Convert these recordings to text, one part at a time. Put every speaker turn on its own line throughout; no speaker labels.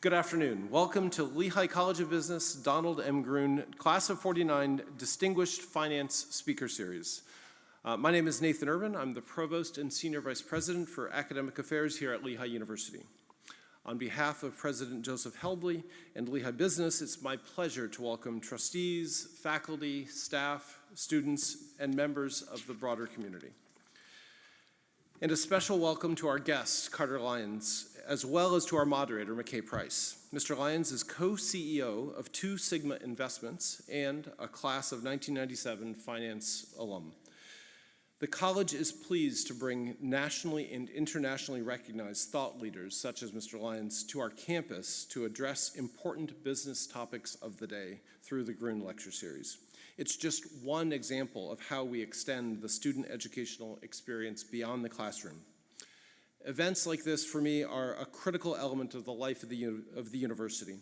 Good afternoon. Welcome to Lehigh College of Business Donald M. Gruhn Class of 49 Distinguished Finance Speaker Series. My name is Nathan Urban. I'm the Provost and Senior Vice President for Academic Affairs here at Lehigh University. On behalf of President Joseph Helbley and Lehigh Business, it's my pleasure to welcome trustees, faculty, staff, students, and members of the broader community. And a special welcome to our guest, Carter Lyons, as well as to our moderator, McKay Price. Mr. Lyons is co-CEO of Two Sigma Investments and a class of 1997 finance alum. The college is pleased to bring nationally and internationally recognized thought leaders, such as Mr. Lyons, to our campus to address important business topics of the day through the Gruhn Lecture Series. It's just one example of how we extend the student educational experience beyond the classroom. Events like this, for me, are a critical element of the life of the university.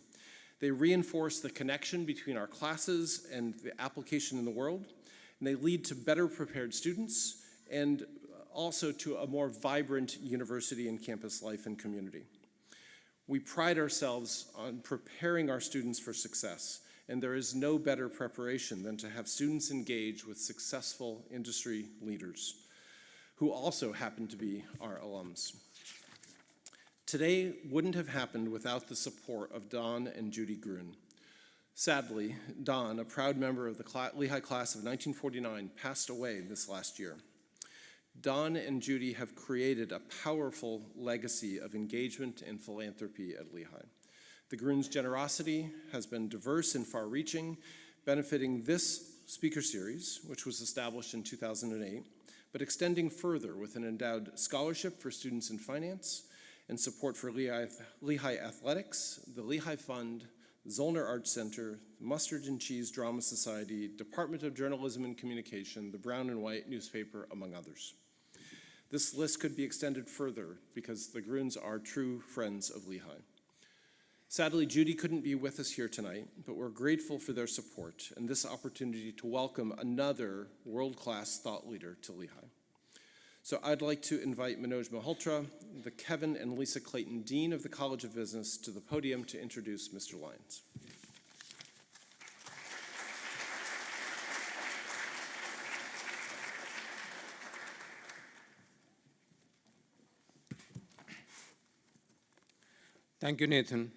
They reinforce the connection between our classes and the application in the world, and they lead to better prepared students and also to a more vibrant university and campus life and community. We pride ourselves on preparing our students for success, and there is no better preparation than to have students engage with successful industry leaders who also happen to be our alums. Today wouldn't have happened without the support of Don and Judy Gruhn. Sadly, Don, a proud member of the Lehigh class of 1949, passed away this last year. Don and Judy have created a powerful legacy of engagement and philanthropy at Lehigh. The Gruhn's generosity has been diverse and far-reaching, benefiting this speaker series, which was established in 2008, but extending further with an endowed scholarship for students in finance and support for Lehigh Athletics, the Lehigh Fund, Zollner Arts Center, Mustard and Cheese Drama Society, Department of Journalism and Communication, the Brown and White newspaper, among others. This list could be extended further because the Gruhns are true friends of Lehigh. Sadly, Judy couldn't be with us here tonight, but we're grateful for their support and this opportunity to welcome another world-class thought leader to Lehigh. So I'd like to invite Manoj Malhotra, the Kevin and Lisa Clayton Dean of the College of Business, to the podium to introduce Mr. Lyons.
Thank you, Nathan.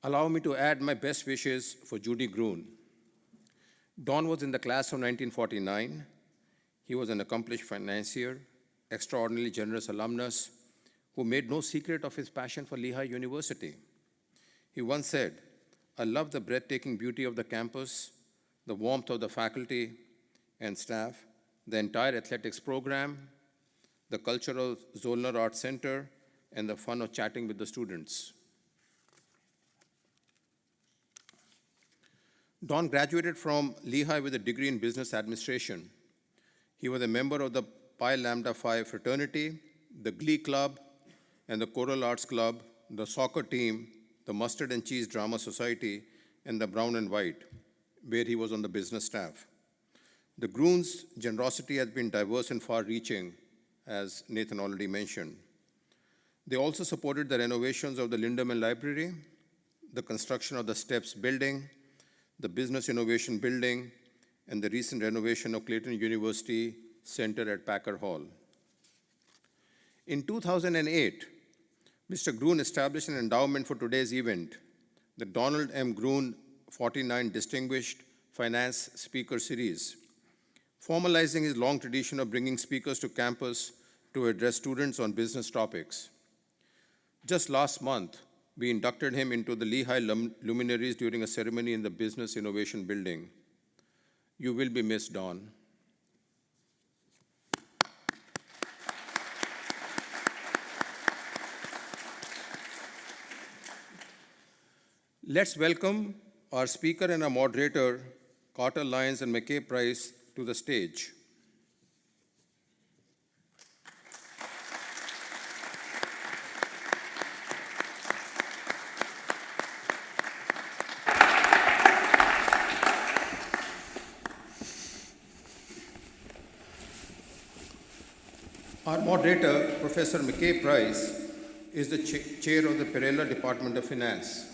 Allow me to add my best wishes for Judy Gruhn. Don was in the class of 1949. He was an accomplished financier, extraordinarily generous alumnus, who made no secret of his passion for Lehigh University. He once said, "I love the breathtaking beauty of the campus, the warmth of the faculty and staff, the entire athletics program, the culture of Zollner Arts Center, and the fun of chatting with the students." Don graduated from Lehigh with a degree in business administration. He was a member of the Pi Lambda Phi fraternity, the Glee Club, and the Choral Arts Club, the soccer team, the Mustard and Cheese Drama Society, and the Brown and White, where he was on the business staff. The Gruhn's generosity has been diverse and far-reaching, as Nathan already mentioned. They also supported the renovations of the Lindemann Library, the construction of the Steps building, the Business Innovation Building, and the recent renovation of Clayton University Center at Packer Hall. In 2008, Mr. Gruhn established an endowment for today's event, the Donald M. Gruhn 49 Distinguished Finance Speaker Series, formalizing his long tradition of bringing speakers to campus to address students on business topics. Just last month, we inducted him into the Lehigh luminaries during a ceremony in the Business Innovation Building. You will be missed, Don. Let's welcome our speaker and our moderator, Carter Lyons and McKay Price, to the stage. Our moderator, Professor McKay Price, is the chair of the Perella Department of Finance.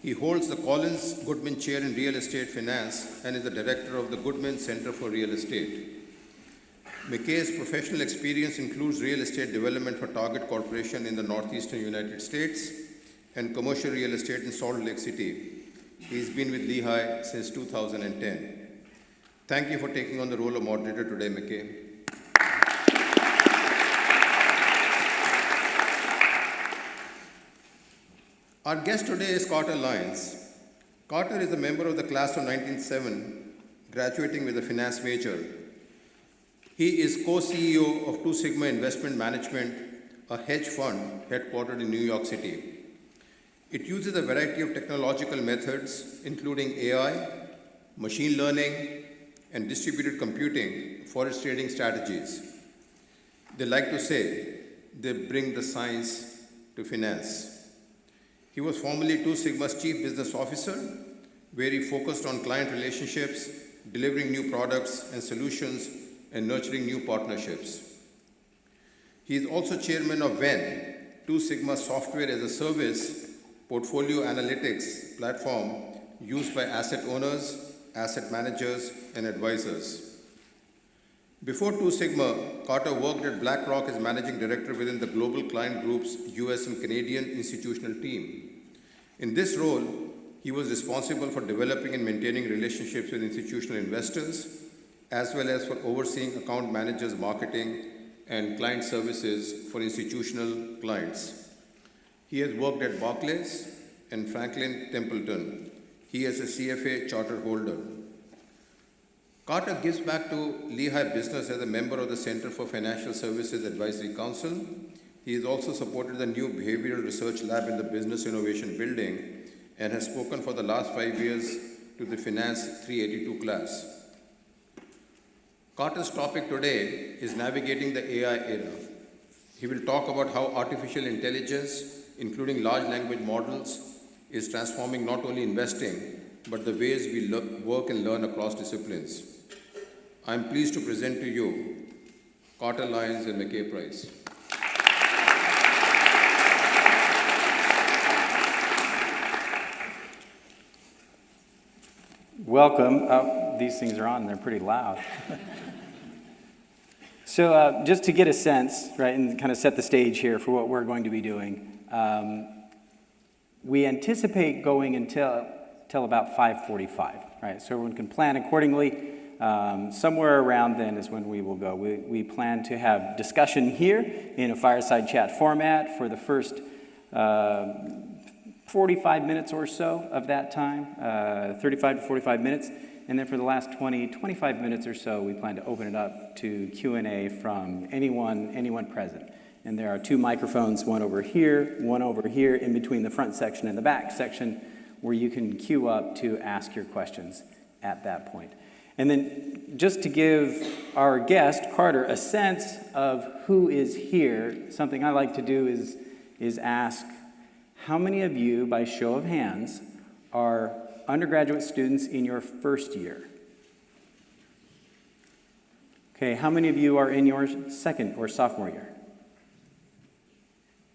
He holds the Collins Goodman Chair in Real Estate Finance and is the director of the Goodman Center for Real Estate. McKay's professional experience includes real estate development for Target Corporation in the northeastern United States and commercial real estate in Salt Lake City. He's been with Lehigh since 2010. Thank you for taking on the role of moderator today, McKay. Our guest today is Carter Lyons. Carter is a member of the class of 1907, graduating with a finance major. He is co-CEO of Two Sigma Investment Management, a hedge fund headquartered in New York City. It uses a variety of technological methods, including AI, machine learning, and distributed computing for its trading strategies. They like to say they bring the science to finance. He was formerly Two Sigma's Chief Business Officer, where he focused on client relationships, delivering new products and solutions, and nurturing new partnerships. He is also chairman of WEN, Two Sigma Software as a Service portfolio analytics platform used by asset owners, asset managers, and advisors. Before Two Sigma, Carter worked at BlackRock as managing director within the Global Client Group's US and Canadian institutional team. In this role, he was responsible for developing and maintaining relationships with institutional investors, as well as for overseeing account managers' marketing and client services for institutional clients. He has worked at Barclays and Franklin Templeton. He is a CFA charter holder. Carter gives back to Lehigh business as a member of the Center for Financial Services Advisory Council. He has also supported the new behavioral research lab in the Business Innovation Building and has spoken for the last 5 years to the Finance 382 class. Carter's topic today is navigating the AI era. He will talk about how artificial intelligence, including large language models, is transforming not only investing, but the ways we work and learn across disciplines. I'm pleased to present to you Carter Lyons and McKay Price.
Welcome. Oh, these things are on, they're pretty loud. So just to get a sense, right, and kind of set the stage here for what we're going to be doing, we anticipate going until about 5:45, right? So everyone can plan accordingly. Somewhere around then is when we will go. We plan to have discussion here in a fireside chat format for the first 45 minutes or so of that time, 35 to 45 minutes. And then for the last 25 minutes or so, we plan to open it up to Q&A from anyone present. And there are 2 microphones, one over here in between the front section and the back section, where you can queue up to ask your questions at that point. And then just to give our guest, Carter, a sense of who is here, something I like to do is ask, how many of you, by show of hands, are undergraduate students in your first year? Okay, how many of you are in your second or sophomore year?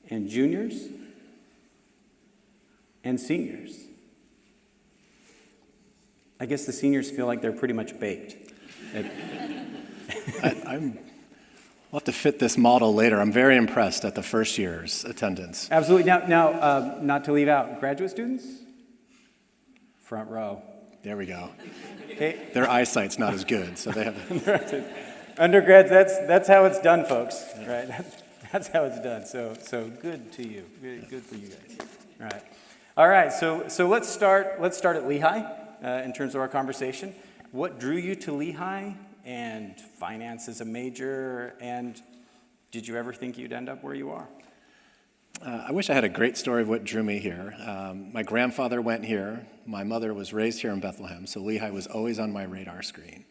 And juniors? And seniors? I guess the seniors feel like they're pretty much baked.
We'll have to fit this model later. I'm very impressed at the first year's attendance.
Absolutely. Now, not to leave out graduate students? Front row.
There we go.
Okay.
Their eyesight's not as good, so they have.
Undergrads, that's how it's done, folks. Right? That's how it's done. So good to you. Good for you guys. All right. So let's start at Lehigh in terms of our conversation. What drew you to Lehigh and finance as a major? And did you ever think you'd end up where you are?
I wish I had a great story of what drew me here. My grandfather went here. My mother was raised here in Bethlehem, so Lehigh was always on my radar screen.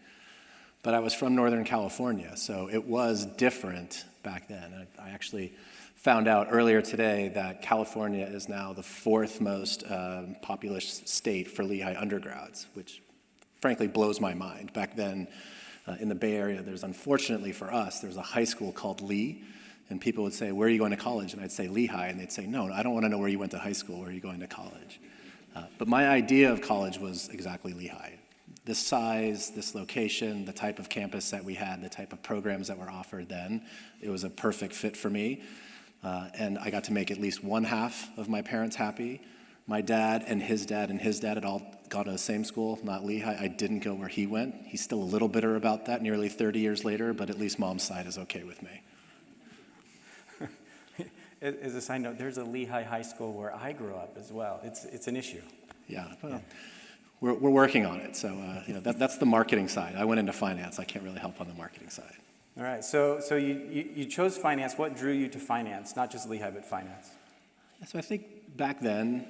But I was from Northern California, so it was different back then. I actually found out earlier today that California is now the 4th most populous state for Lehigh undergrads, which frankly blows my mind. Back then in the Bay Area, unfortunately for us, there's a high school called Lee And people would say, where are you going to college? And I'd say Lehigh, and they'd say, no, I don't want to know where you went to high school, where are you going to college? But my idea of college was exactly Lehigh. This size, this location, the type of campus that we had, the type of programs that were offered then, it was a perfect fit for me. And I got to make at least one half of my parents happy. My dad and his dad had all gone to the same school, not Lehigh. I didn't go where he went. He's still a little bitter about that nearly 30 years later, but at least mom's side is okay with me.
As a side note, there's a Lehigh High School where I grew up as well. It's an issue.
Yeah, well, we're working on it. So that's the marketing side. I went into finance. I can't really help on the marketing side.
All right, so you chose finance. What drew you to finance, not just Lehigh, but finance?
So I think back then,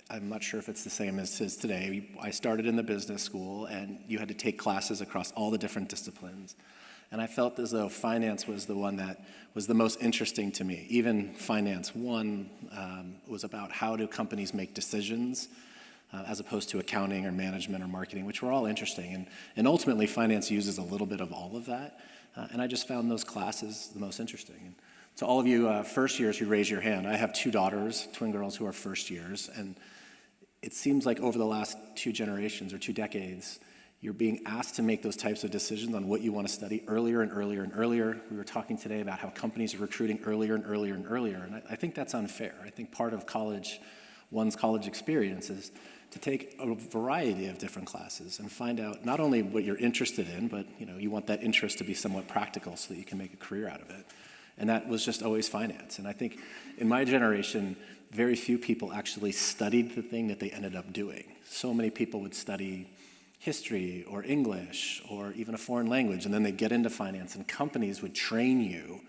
I'm not sure if it's the same as it is today. I started in the business school, and you had to take classes across all the different disciplines. And I felt as though finance was the one that was the most interesting to me. Even Finance 1 was about how do companies make decisions as opposed to accounting or management or marketing, which were all interesting. And ultimately, finance uses a little bit of all of that. And I just found those classes the most interesting. And to all of you first years who raise your hand, I have 2 daughters, twin girls who are first years. And it seems like over the last 2 generations or 2 decades, you're being asked to make those types of decisions on what you want to study earlier and earlier and earlier. We were talking today about how companies are recruiting earlier and earlier and earlier, and I think that's unfair. I think part of one's college experience is to take a variety of different classes and find out not only what you're interested in, but you want that interest to be somewhat practical so that you can make a career out of it. And that was just always finance. And I think in my generation, very few people actually studied the thing that they ended up doing. So many people would study history or English or even a foreign language, and then they'd get into finance, and companies would train you.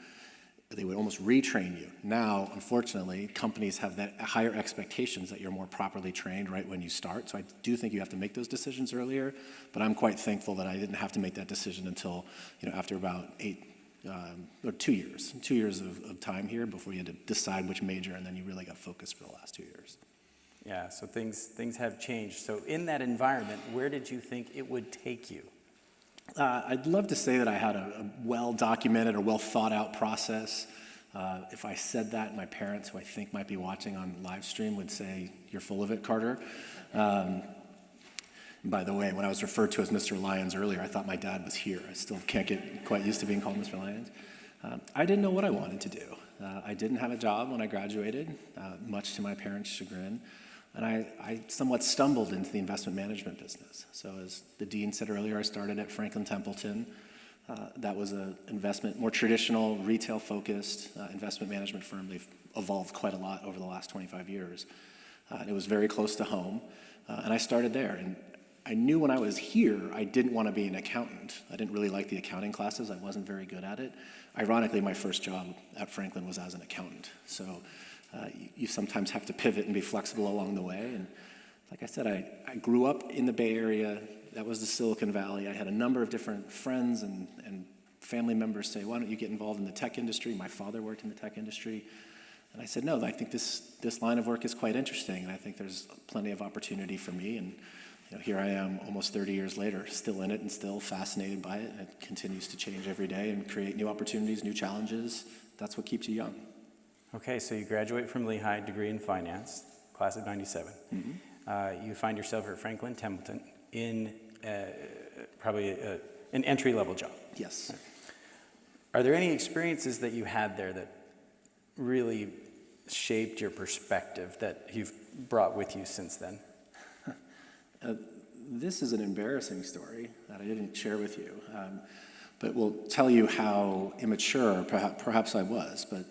They would almost retrain you. Now, unfortunately, companies have that higher expectations that you're more properly trained right when you start. So I do think you have to make those decisions earlier, but I'm quite thankful that I didn't have to make that decision until after about 2 years of time here before you had to decide which major, and then you really got focused for the last 2 years.
Yeah, so things have changed. So in that environment, where did you think it would take you?
I'd love to say that I had a well-documented or well-thought-out process. If I said that, my parents, who I think might be watching on live stream, would say, "You're full of it, Carter." By the way, when I was referred to as Mr. Lyons earlier, I thought my dad was here. I still can't get quite used to being called Mr. Lyons. I didn't know what I wanted to do. I didn't have a job when I graduated, much to my parents' chagrin. And I somewhat stumbled into the investment management business. So as the dean said earlier, I started at Franklin Templeton. That was an more traditional, retail-focused investment management firm. They've evolved quite a lot over the last 25 years. And it was very close to home. And I started there. And I knew when I was here, I didn't want to be an accountant. I didn't really like the accounting classes. I wasn't very good at it. Ironically, my first job at Franklin was as an accountant. So you sometimes have to pivot and be flexible along the way. And like I said, I grew up in the Bay Area. That was the Silicon Valley. I had a number of different friends and family members say, "Why don't you get involved in the tech industry?" My father worked in the tech industry. And I said, "No, I think this line of work is quite interesting, and I think there's plenty of opportunity for me." And here I am almost 30 years later, still in it and still fascinated by it. And it continues to change every day and create new opportunities, new challenges. That's what keeps you young.
Okay, so you graduate from Lehigh, degree in finance, class of 97. Mm-hmm. You find yourself at Franklin Templeton in probably an entry-level job.
Yes.
Are there any experiences that you had there that really shaped your perspective that you've brought with you since then?
This is an embarrassing story that I didn't share with you, but will tell you how immature perhaps I was. But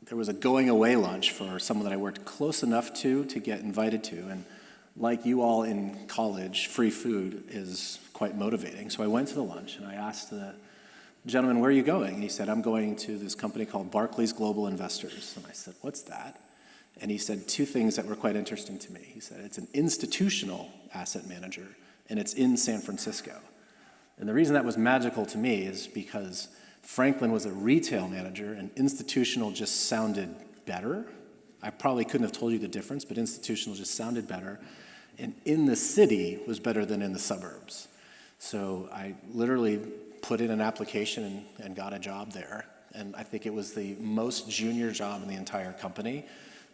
there was a going away lunch for someone that I worked close enough to get invited to. And like you all in college, free food is quite motivating. So I went to the lunch and I asked the gentleman, "Where are you going?" And he said, "I'm going to this company called Barclays Global Investors." And I said, "What's that?" And he said 2 things that were quite interesting to me. He said, "It's an institutional asset manager, and it's in San Francisco." And the reason that was magical to me is because Franklin was a retail manager, and institutional just sounded better. I probably couldn't have told you the difference, but institutional just sounded better. And in the city was better than in the suburbs. So I literally put in an application and got a job there. And I think it was the most junior job in the entire company,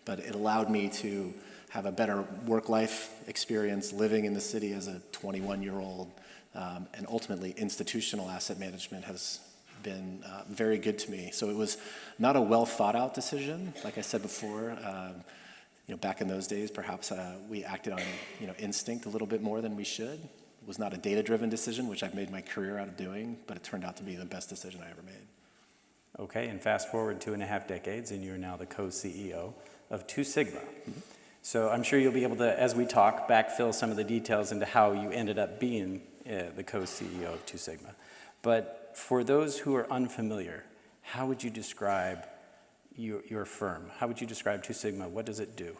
but it allowed me to have a better work-life experience living in the city as a 21-year-old. And ultimately, institutional asset management has been very good to me. So it was not a well-thought-out decision. Like I said before, back in those days, perhaps we acted on instinct a little bit more than we should. It was not a data-driven decision, which I've made my career out of doing, but it turned out to be the best decision I ever made.
Okay, and fast forward 2.5 decades, and you're now the co-CEO of Two Sigma. Mm-hmm. So I'm sure you'll be able to, as we talk, backfill some of the details into how you ended up being the co-CEO of Two Sigma. But for those who are unfamiliar, how would you describe your firm? How would you describe Two Sigma? What does it do?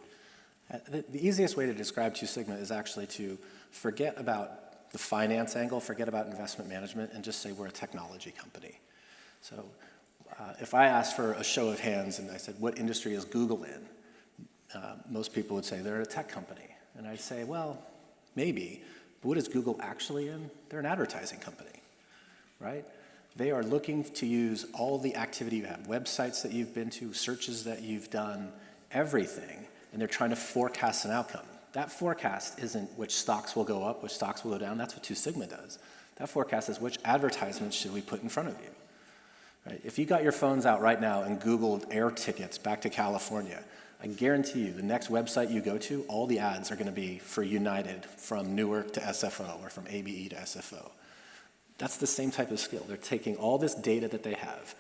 The easiest way to describe Two Sigma is actually to forget about the finance angle, forget about investment management, and just say we're a technology company. So if I asked for a show of hands and I said, what industry is Google in? Most people would say they're a tech company. And I'd say, well, maybe, but what is Google actually in? They're an advertising company, right? They are looking to use all the activity you have, websites that you've been to, searches that you've done, everything, and they're trying to forecast an outcome. That forecast isn't which stocks will go up, which stocks will go down. That's what Two Sigma does. That forecast is which advertisements should we put in front of you. Right? If you got your phones out right now and Googled air tickets back to California, I guarantee you the next website you go to, all the ads are going to be for United from Newark to SFO or from ABE to SFO. That's the same type of skill. They're taking all this data that they have,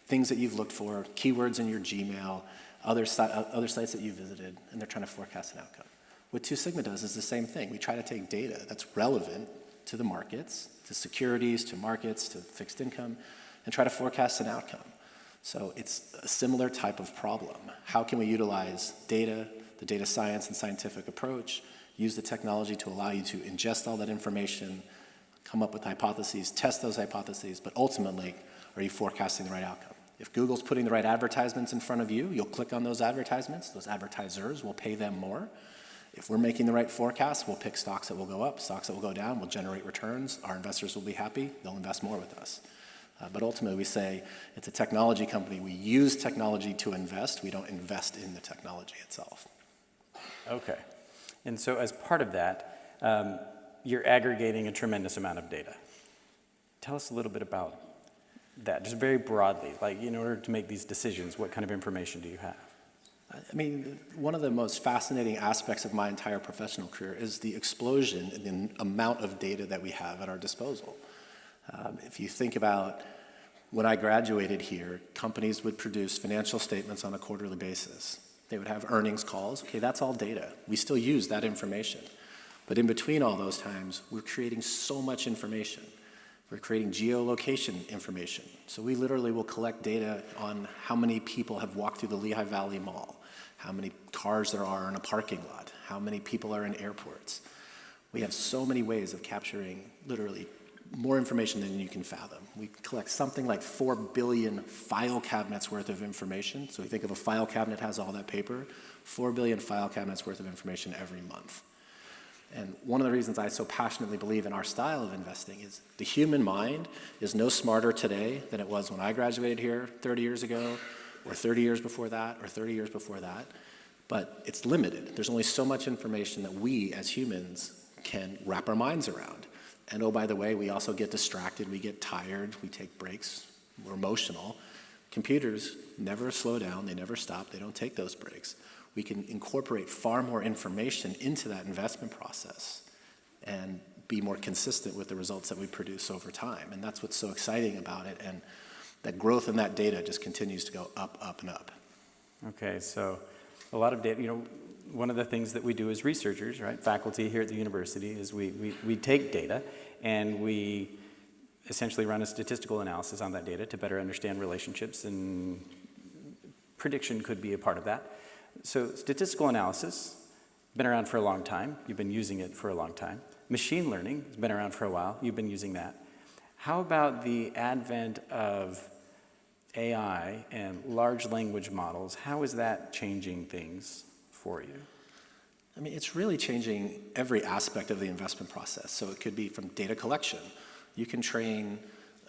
things that you've looked for, keywords in your Gmail, other sites that you visited, and they're trying to forecast an outcome. What Two Sigma does is the same thing. We try to take data that's relevant to the markets, to securities, to markets, to fixed income, and try to forecast an outcome. So it's a similar type of problem. How can we utilize data, the data science and scientific approach, use the technology to allow you to ingest all that information, come up with hypotheses, test those hypotheses, but ultimately, are you forecasting the right outcome? If Google's putting the right advertisements in front of you, you'll click on those advertisements. Those advertisers will pay them more. If we're making the right forecast, we'll pick stocks that will go up, stocks that will go down, we'll generate returns. Our investors will be happy. They'll invest more with us. But ultimately, we say it's a technology company. We use technology to invest. We don't invest in the technology itself.
Okay. And so as part of that, you're aggregating a tremendous amount of data. Tell us a little bit about that, just very broadly. Like, in order to make these decisions, what kind of information do you have?
I mean, one of the most fascinating aspects of my entire professional career is the explosion in the amount of data that we have at our disposal. If you think about when I graduated here, companies would produce financial statements on a quarterly basis. They would have earnings calls. Okay, that's all data. We still use that information. But in between all those times, we're creating so much information. We're creating geolocation information. So we literally will collect data on how many people have walked through the Lehigh Valley Mall, how many cars there are in a parking lot, how many people are in airports. We have so many ways of capturing literally more information than you can fathom. We collect something like 4 billion file cabinets worth of information. So we think of a file cabinet has all that paper, 4 billion file cabinets worth of information every month. And one of the reasons I so passionately believe in our style of investing is the human mind is no smarter today than it was when I graduated here 30 years ago, or 30 years before that, or 30 years before that. But it's limited. There's only so much information that we as humans can wrap our minds around. And oh, by the way, we also get distracted, we get tired, we take breaks, we're emotional. Computers never slow down, they never stop, they don't take those breaks. We can incorporate far more information into that investment process and be more consistent with the results that we produce over time. And that's what's so exciting about it. And that growth in that data just continues to go up, up, and up.
Okay, so a lot of data, one of the things that we do as researchers, right, faculty here at the university, is we take data and we essentially run a statistical analysis on that data to better understand relationships, and prediction could be a part of that. So statistical analysis, been around for a long time. You've been using it for a long time. Machine learning has been around for a while. You've been using that. How about the advent of AI and large language models? How is that changing things for you?
I mean, it's really changing every aspect of the investment process. So it could be from data collection. You can train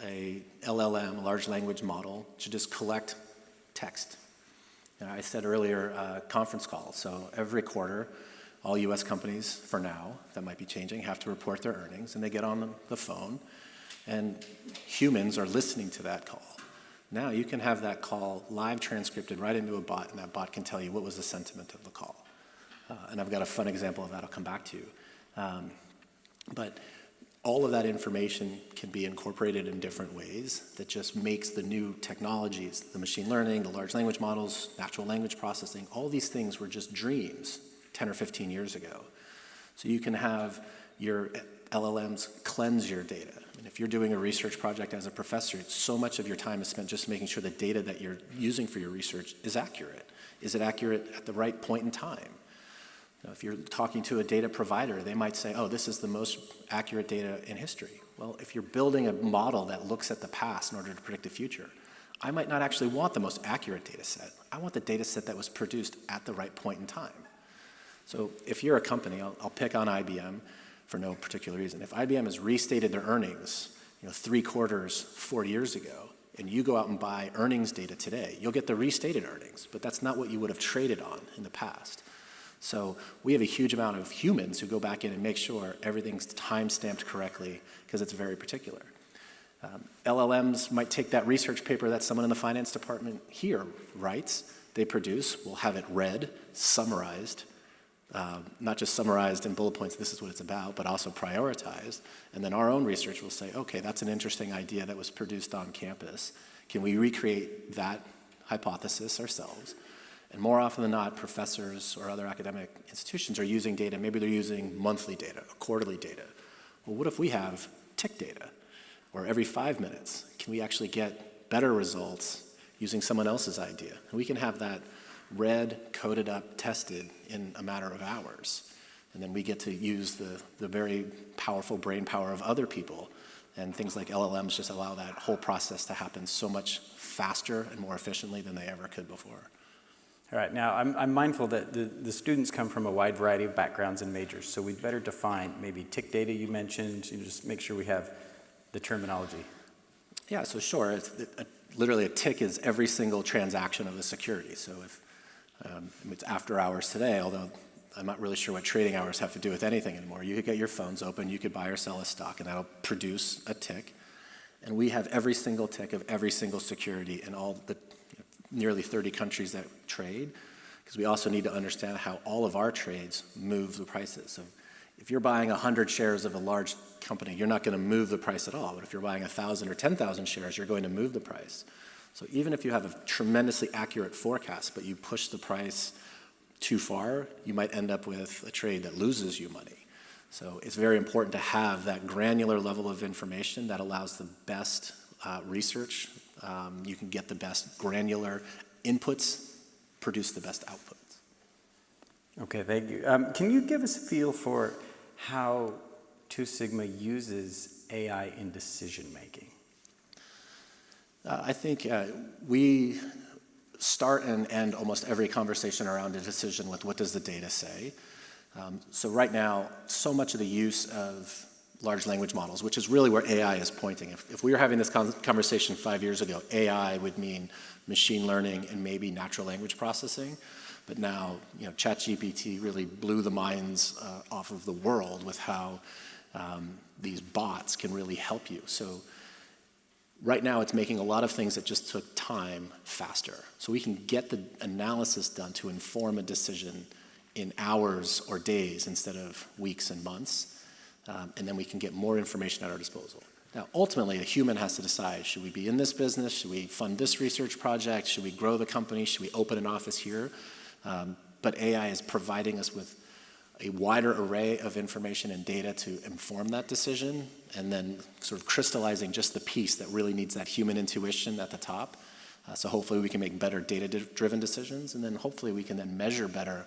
a LLM, a large language model, to just collect text. I said earlier, conference calls. So every quarter, all US companies, for now, that might be changing, have to report their earnings, and they get on the phone, and humans are listening to that call. Now you can have that call live transcripted right into a bot, and that bot can tell you what was the sentiment of the call. And I've got a fun example of that I'll come back to. But all of that information can be incorporated in different ways that just makes the new technologies, the machine learning, the large language models, natural language processing, all these things were just dreams 10 or 15 years ago. So you can have your LLMs cleanse your data. And if you're doing a research project as a professor, so much of your time is spent just making sure the data that you're using for your research is accurate. Is it accurate at the right point in time? If you're talking to a data provider, they might say, oh, this is the most accurate data in history. Well, if you're building a model that looks at the past in order to predict the future, I might not actually want the most accurate data set. I want the data set that was produced at the right point in time. So if you're a company, I'll pick on IBM for no particular reason. If IBM has restated their earnings, 3 quarters, 4 years ago, and you go out and buy earnings data today, you'll get the restated earnings, but that's not what you would have traded on in the past. So we have a huge amount of humans who go back in and make sure everything's time-stamped correctly because it's very particular. LLMs might take that research paper that someone in the finance department here writes, they produce, we'll have it read, summarized, not just summarized in bullet points, this is what it's about, but also prioritized. And then our own research will say, okay, that's an interesting idea that was produced on campus. Can we recreate that hypothesis ourselves? And more often than not, professors or other academic institutions are using data. Maybe they're using monthly data, or quarterly data. Well, what if we have tick data, or every 5 minutes? Can we actually get better results using someone else's idea? And we can have that read, coded up, tested in a matter of hours. And then we get to use the very powerful brain power of other people. And things like LLMs just allow that whole process to happen so much faster and more efficiently than they ever could before.
All right, now I'm mindful that the students come from a wide variety of backgrounds and majors, so we'd better define maybe tick data you mentioned, just make sure we have the terminology.
Yeah, so sure, literally a tick is every single transaction of a security. So if it's after hours today, although I'm not really sure what trading hours have to do with anything anymore. You could get your phones open, you could buy or sell a stock, and that'll produce a tick. And we have every single tick of every single security in all the nearly 30 countries that trade, because we also need to understand how all of our trades move the prices. So if you're buying 100 shares of a large company, you're not going to move the price at all. But if you're buying 1,000 or 10,000 shares, you're going to move the price. So even if you have a tremendously accurate forecast, but you push the price too far, you might end up with a trade that loses you money. So it's very important to have that granular level of information that allows the best research. You can get the best granular inputs, produce the best outputs.
Okay, thank you. Can you give us a feel for how Two Sigma uses AI in decision making?
I think we start and end almost every conversation around a decision with what does the data say. So right now, so much of the use of large language models, which is really where AI is pointing. If we were having this conversation 5 years ago, AI would mean machine learning and maybe natural language processing. But now, ChatGPT really blew the minds off of the world with how these bots can really help you. So right now, it's making a lot of things that just took time faster. So we can get the analysis done to inform a decision in hours or days instead of weeks and months. And then we can get more information at our disposal. Now, ultimately, a human has to decide, should we be in this business? Should we fund this research project? Should we grow the company? Should we open an office here? But AI is providing us with a wider array of information and data to inform that decision, and then sort of crystallizing just the piece that really needs that human intuition at the top. So hopefully we can make better data-driven decisions, and then hopefully we can then measure better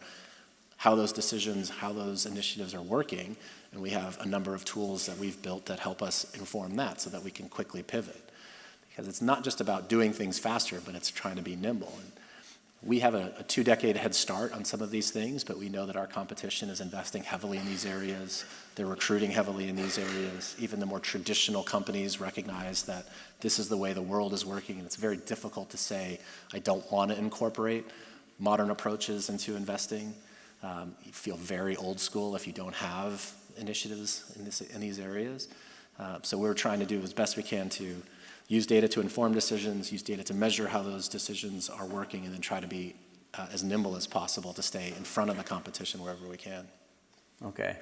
how those decisions, how those initiatives are working, and we have a number of tools that we've built that help us inform that so that we can quickly pivot. Because it's not just about doing things faster, but it's trying to be nimble. And We have a 2-decade head start on some of these things, but we know that our competition is investing heavily in these areas. They're recruiting heavily in these areas. Even the more traditional companies recognize that this is the way the world is working, and it's very difficult to say, I don't want to incorporate modern approaches into investing. You feel very old school if you don't have initiatives in these areas. So we're trying to do as best we can to use data to inform decisions, use data to measure how those decisions are working, and then try to be as nimble as possible to stay in front of the competition wherever we can.
Okay.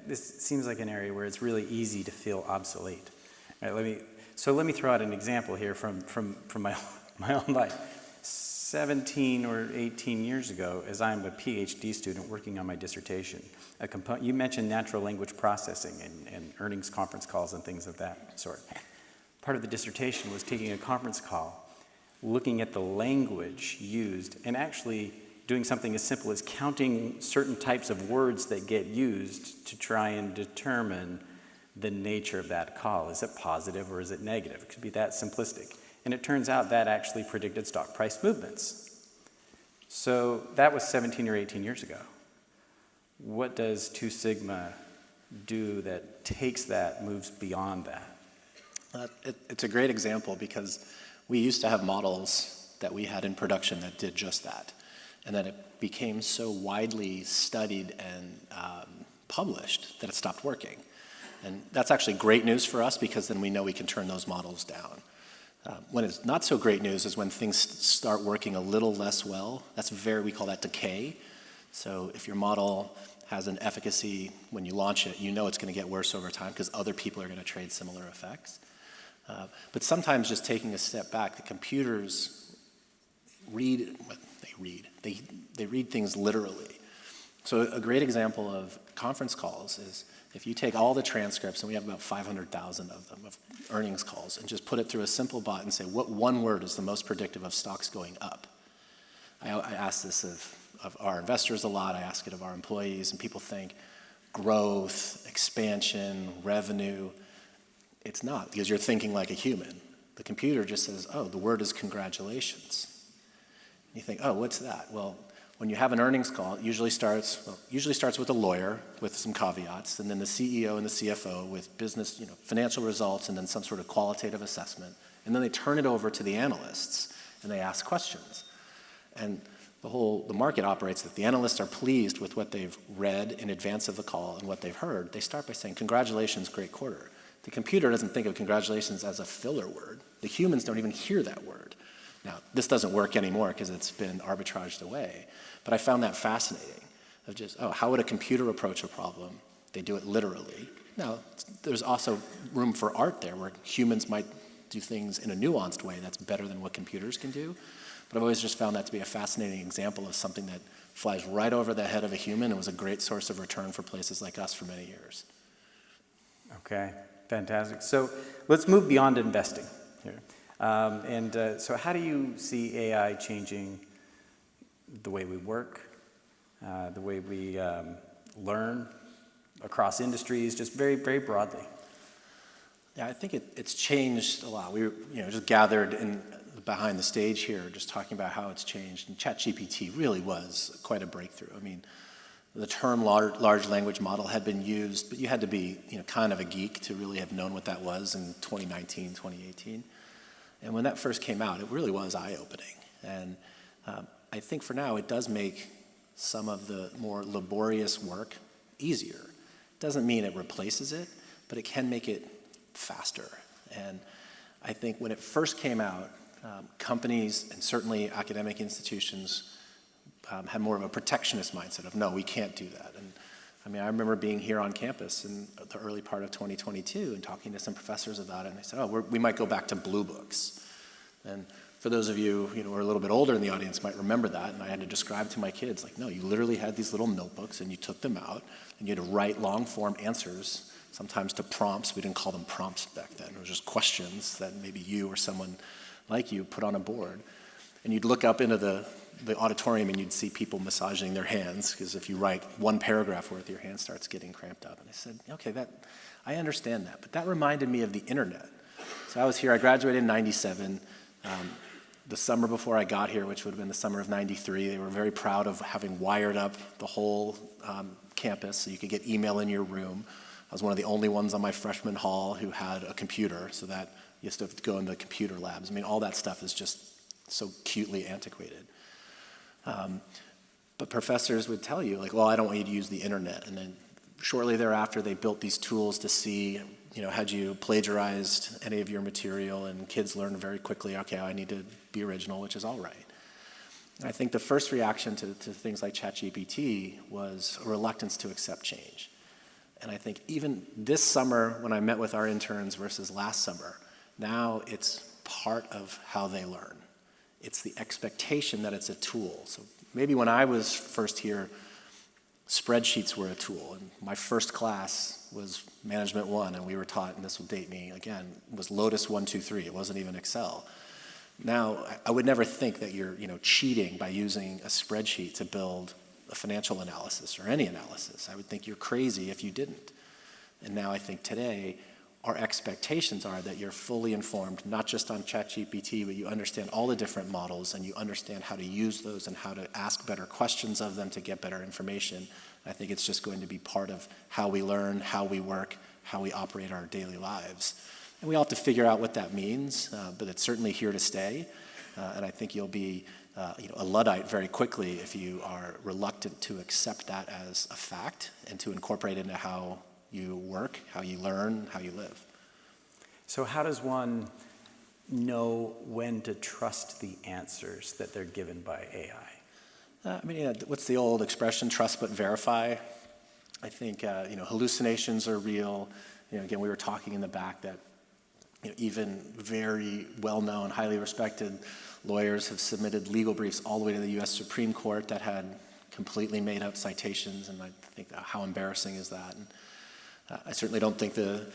This seems like an area where it's really easy to feel obsolete. All right, let me throw out an example here from my own life. 17 or 18 years ago, as I'm a PhD student working on my dissertation, you mentioned natural language processing and earnings conference calls and things of that sort. Part of the dissertation was taking a conference call, looking at the language used, and actually doing something as simple as counting certain types of words that get used to try and determine the nature of that call. Is it positive or is it negative? It could be that simplistic. And it turns out that actually predicted stock price movements. So that was 17 or 18 years ago. What does 2 Sigma do that takes that, moves beyond that?
It's a great example because we used to have models that we had in production that did just that. And then it became so widely studied and published that it stopped working. And that's actually great news for us because then we know we can turn those models down. When it's not so great news is when things start working a little less well. We call that decay. So if your model has an efficacy when you launch it, you know it's going to get worse over time because other people are going to trade similar effects. But sometimes just taking a step back, the computers read things literally. So a great example of conference calls is if you take all the transcripts, and we have about 500,000 of them, of earnings calls, and just put it through a simple bot and say, what one word is the most predictive of stocks going up? I ask this of our investors a lot, I ask it of our employees, and people think growth, expansion, revenue. It's not, because you're thinking like a human. The computer just says, oh, the word is congratulations. You think, oh, what's that? Well, when you have an earnings call, it usually starts with a lawyer with some caveats, and then the CEO and the CFO with business, financial results, and then some sort of qualitative assessment. And then they turn it over to the analysts, and they ask questions. And the market operates that the analysts are pleased with what they've read in advance of the call and what they've heard. They start by saying, congratulations, great quarter. The computer doesn't think of congratulations as a filler word. The humans don't even hear that word. Now, this doesn't work anymore because it's been arbitraged away. But I found that fascinating of just, how would a computer approach a problem? They do it literally. Now, there's also room for art there where humans might do things in a nuanced way that's better than what computers can do. But I've always just found that to be a fascinating example of something that flies right over the head of a human and was a great source of return for places like us for many years.
Okay, fantastic. So let's move beyond investing here. So how do you see AI changing the way we work, the way we learn across industries, just very, very broadly?
Yeah, I think it's changed a lot. We were, just gathered behind the stage here, just talking about how it's changed. And ChatGPT really was quite a breakthrough. I mean, the term large language model had been used, but you had to be, kind of a geek to really have known what that was in 2019, 2018. And when that first came out, it really was eye-opening. And I think for now, it does make some of the more laborious work easier. It doesn't mean it replaces it, but it can make it faster. And I think when it first came out, companies and certainly academic institutions had more of a protectionist mindset of, no, we can't do that. And I mean, I remember being here on campus in the early part of 2022 and talking to some professors about it, and they said, we might go back to blue books. And for those of you, who are a little bit older in the audience might remember that, and I had to describe to my kids, like, no, you literally had these little notebooks and you took them out and you had to write long-form answers, sometimes to prompts. We didn't call them prompts back then. It was just questions that maybe you or someone like you put on a board. And you'd look up into the auditorium and you'd see people massaging their hands, because if you write one paragraph worth, your hand starts getting cramped up. And I said, okay, I understand that, but that reminded me of the internet. So I was here, I graduated in 97. the summer before I got here, which would have been the summer of '93, they were very proud of having wired up the whole campus so you could get email in your room. I was one of the only ones on my freshman hall who had a computer, so that you used to have to go into computer labs. I mean, all that stuff is just so cutely antiquated. But professors would tell you, like, well, I don't want you to use the internet. And then shortly thereafter, they built these tools to see, had you plagiarized any of your material, and kids learned very quickly, okay, I need to be original, which is all right. And I think the first reaction to things like ChatGPT was a reluctance to accept change. And I think even this summer, when I met with our interns versus last summer, now it's part of how they learn. It's the expectation that it's a tool. So maybe when I was first here, spreadsheets were a tool. And my first class was Management 1, and we were taught, and this will date me again, was Lotus 1, 2, 3. It wasn't even Excel. Now, I would never think that you're cheating by using a spreadsheet to build a financial analysis or any analysis. I would think you're crazy if you didn't. And now I think today, our expectations are that you're fully informed, not just on ChatGPT, but you understand all the different models and you understand how to use those and how to ask better questions of them to get better information. I think it's just going to be part of how we learn, how we work, how we operate our daily lives. And we all have to figure out what that means, but it's certainly here to stay. And I think you'll be a Luddite very quickly if you are reluctant to accept that as a fact and to incorporate it into how you work, how you learn, how you live.
So how does one know when to trust the answers that they're given by AI?
What's the old expression, trust but verify? I think, hallucinations are real. Again, we were talking in the back that even very well-known, highly respected lawyers have submitted legal briefs all the way to the U.S. Supreme Court that had completely made-up citations, and I think how embarrassing is that? And I certainly don't think the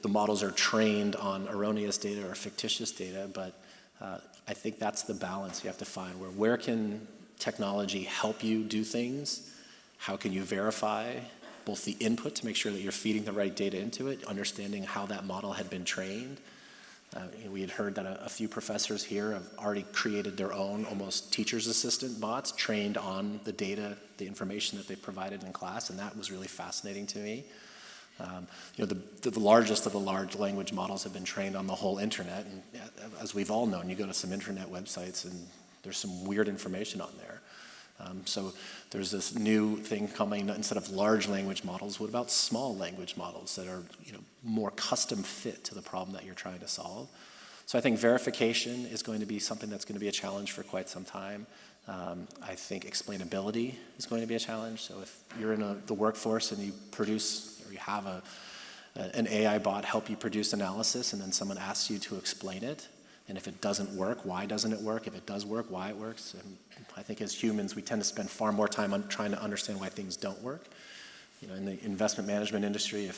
models are trained on erroneous data or fictitious data, but I think that's the balance you have to find, where can technology help you do things? How can you verify both the input to make sure that you're feeding the right data into it, understanding how that model had been trained? We had heard that a few professors here have already created their own almost teacher's assistant bots trained on the data, the information that they provided in class, and that was really fascinating to me. The largest of the large language models have been trained on the whole internet, and as we've all known, you go to some internet websites and there's some weird information on there. So there's this new thing coming, instead of large language models, what about small language models that are more custom fit to the problem that you're trying to solve? So I think verification is going to be something that's going to be a challenge for quite some time. I think explainability is going to be a challenge. So if you're in the workforce and you produce, or you have an AI bot help you produce analysis, and then someone asks you to explain it, and if it doesn't work, why doesn't it work? If it does work, why it works? And I think as humans, we tend to spend far more time on trying to understand why things don't work. In the investment management industry,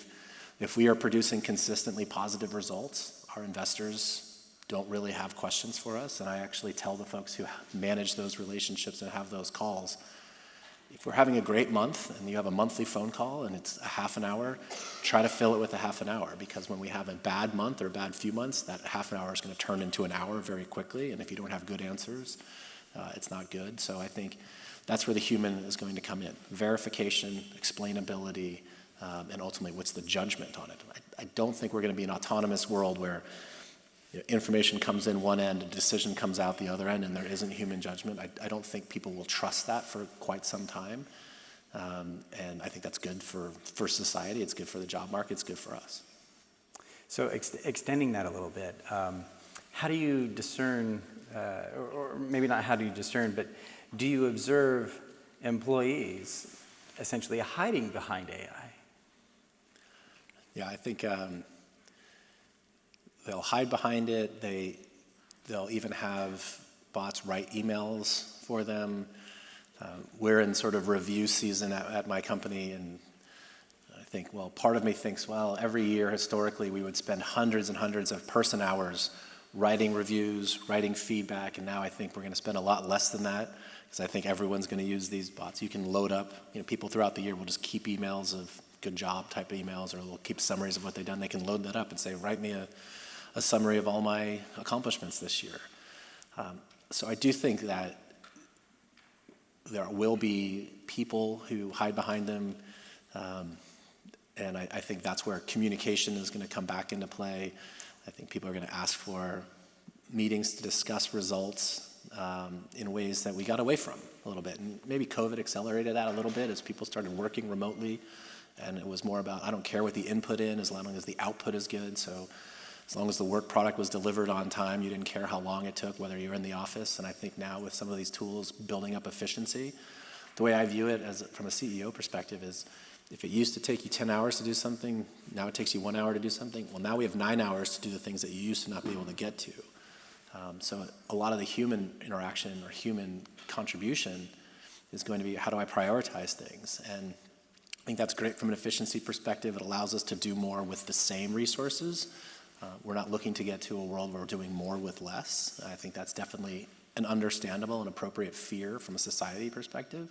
if we are producing consistently positive results, our investors don't really have questions for us. And I actually tell the folks who manage those relationships and have those calls, if we're having a great month and you have a monthly phone call and it's a half an hour, try to fill it with a half an hour, because when we have a bad month or a bad few months, that half an hour is going to turn into an hour very quickly. And if you don't have good answers, it's not good. So I think that's where the human is going to come in. Verification, explainability, and ultimately what's the judgment on it. I don't think we're going to be an autonomous world where information comes in one end, a decision comes out the other end, and there isn't human judgment. I don't think people will trust that for quite some time. And I think that's good for society. It's good for the job market. It's good for us.
So extending that a little bit, how do you discern, or maybe not how do you discern, but do you observe employees essentially hiding behind AI?
Yeah, I think they'll hide behind it. They'll even have bots write emails for them. We're in sort of review season at my company, and I think, well, part of me thinks, well, every year historically we would spend hundreds and hundreds of person hours writing reviews, writing feedback, and now I think we're going to spend a lot less than that, because I think everyone's going to use these bots. You can load up, people throughout the year will just keep emails of good job type emails, or they'll keep summaries of what they've done. They can load that up and say, write me a summary of all my accomplishments this year. So I do think that there will be people who hide behind them, and I think that's where communication is going to come back into play. I think people are going to ask for meetings to discuss results in ways that we got away from a little bit. And maybe COVID accelerated that a little bit as people started working remotely, and it was more about, I don't care what the input in as long as the output is good. So as long as the work product was delivered on time, you didn't care how long it took, whether you were in the office. And I think now with some of these tools building up efficiency, the way I view it from a CEO perspective is, if it used to take you 10 hours to do something, now it takes you 1 hour to do something. Well, now we have 9 hours to do the things that you used to not be able to get to. So a lot of the human interaction or human contribution is going to be, how do I prioritize things? And I think that's great from an efficiency perspective. It allows us to do more with the same resources. We're not looking to get to a world where we're doing more with less. I think that's definitely an understandable and appropriate fear from a society perspective.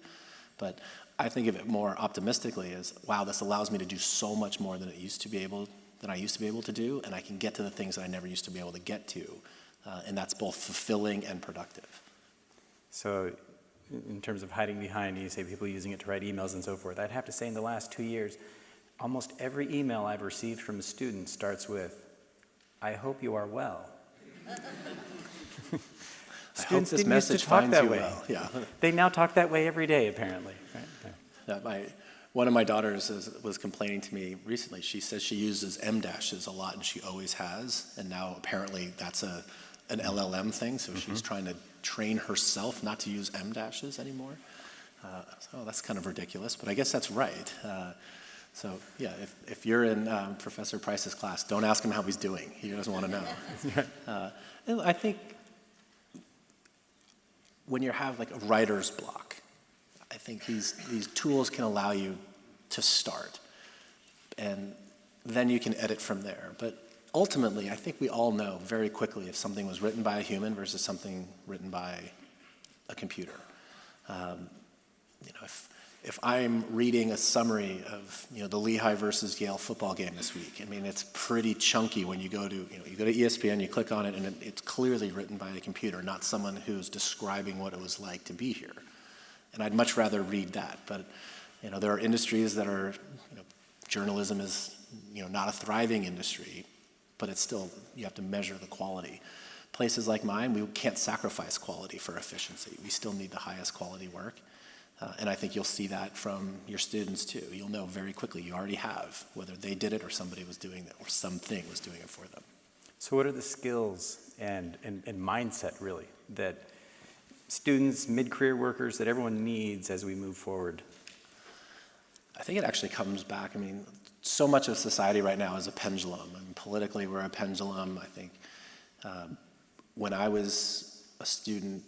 But I think of it more optimistically as, wow, this allows me to do so much more than I used to be able to do, and I can get to the things that I never used to be able to get to. And that's both fulfilling and productive.
So in terms of hiding behind, you say people using it to write emails and so forth. I'd have to say in the last 2 years, almost every email I've received from a student starts with, I hope you are well.
I hope this message finds you well. Yeah.
They now talk that way every day, apparently. Right?
Yeah, one of my daughters was complaining to me recently. She says she uses M dashes a lot, and she always has. And now apparently that's an LLM thing, so she's trying to train herself not to use M dashes anymore. So that's kind of ridiculous, but I guess that's right. So yeah, if you're in Professor Price's class, don't ask him how he's doing. He doesn't want to know. And I think when you have like a writer's block, I think these tools can allow you to start, and then you can edit from there. But ultimately, I think we all know very quickly if something was written by a human versus something written by a computer. If I'm reading a summary of the Lehigh versus Yale football game this week, I mean, it's pretty chunky when you go to ESPN, you click on it, and it's clearly written by a computer, not someone who's describing what it was like to be here. And I'd much rather read that. But there are industries that are, journalism is not a thriving industry, but it's still, you have to measure the quality. Places like mine, we can't sacrifice quality for efficiency. We still need the highest quality work. And I think you'll see that from your students too. You'll know very quickly, you already have, whether they did it or somebody was doing it or something was doing it for them.
So what are the skills and mindset really that students, mid-career workers, that everyone needs as we move forward?
I think it actually comes back, so much of society right now is a pendulum. Politically, we're a pendulum. I think when I was a student,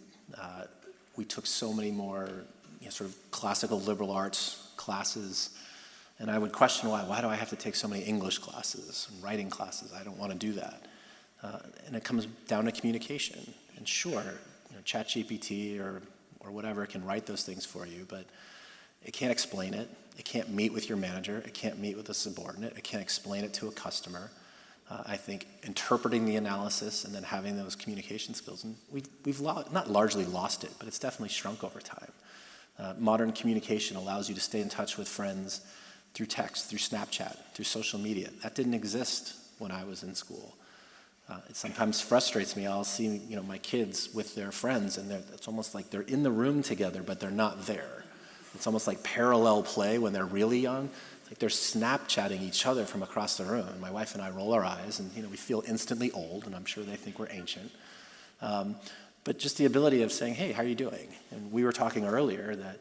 we took so many more sort of classical liberal arts classes, and I would question why do I have to take so many English classes and writing classes? I don't want to do that. And it comes down to communication. And sure, ChatGPT or whatever can write those things for you, but it can't explain it. It can't meet with your manager. It can't meet with a subordinate. It can't explain it to a customer. I think interpreting the analysis and then having those communication skills, and we've not largely lost it, but it's definitely shrunk over time. Modern communication allows you to stay in touch with friends through text, through Snapchat, through social media. That didn't exist when I was in school. It sometimes frustrates me. I'll see my kids with their friends, and it's almost like they're in the room together, but they're not there. It's almost like parallel play when they're really young. It's like they're Snapchatting each other from across the room. And my wife and I roll our eyes, and we feel instantly old, and I'm sure they think we're ancient. But just the ability of saying, hey, how are you doing? And we were talking earlier that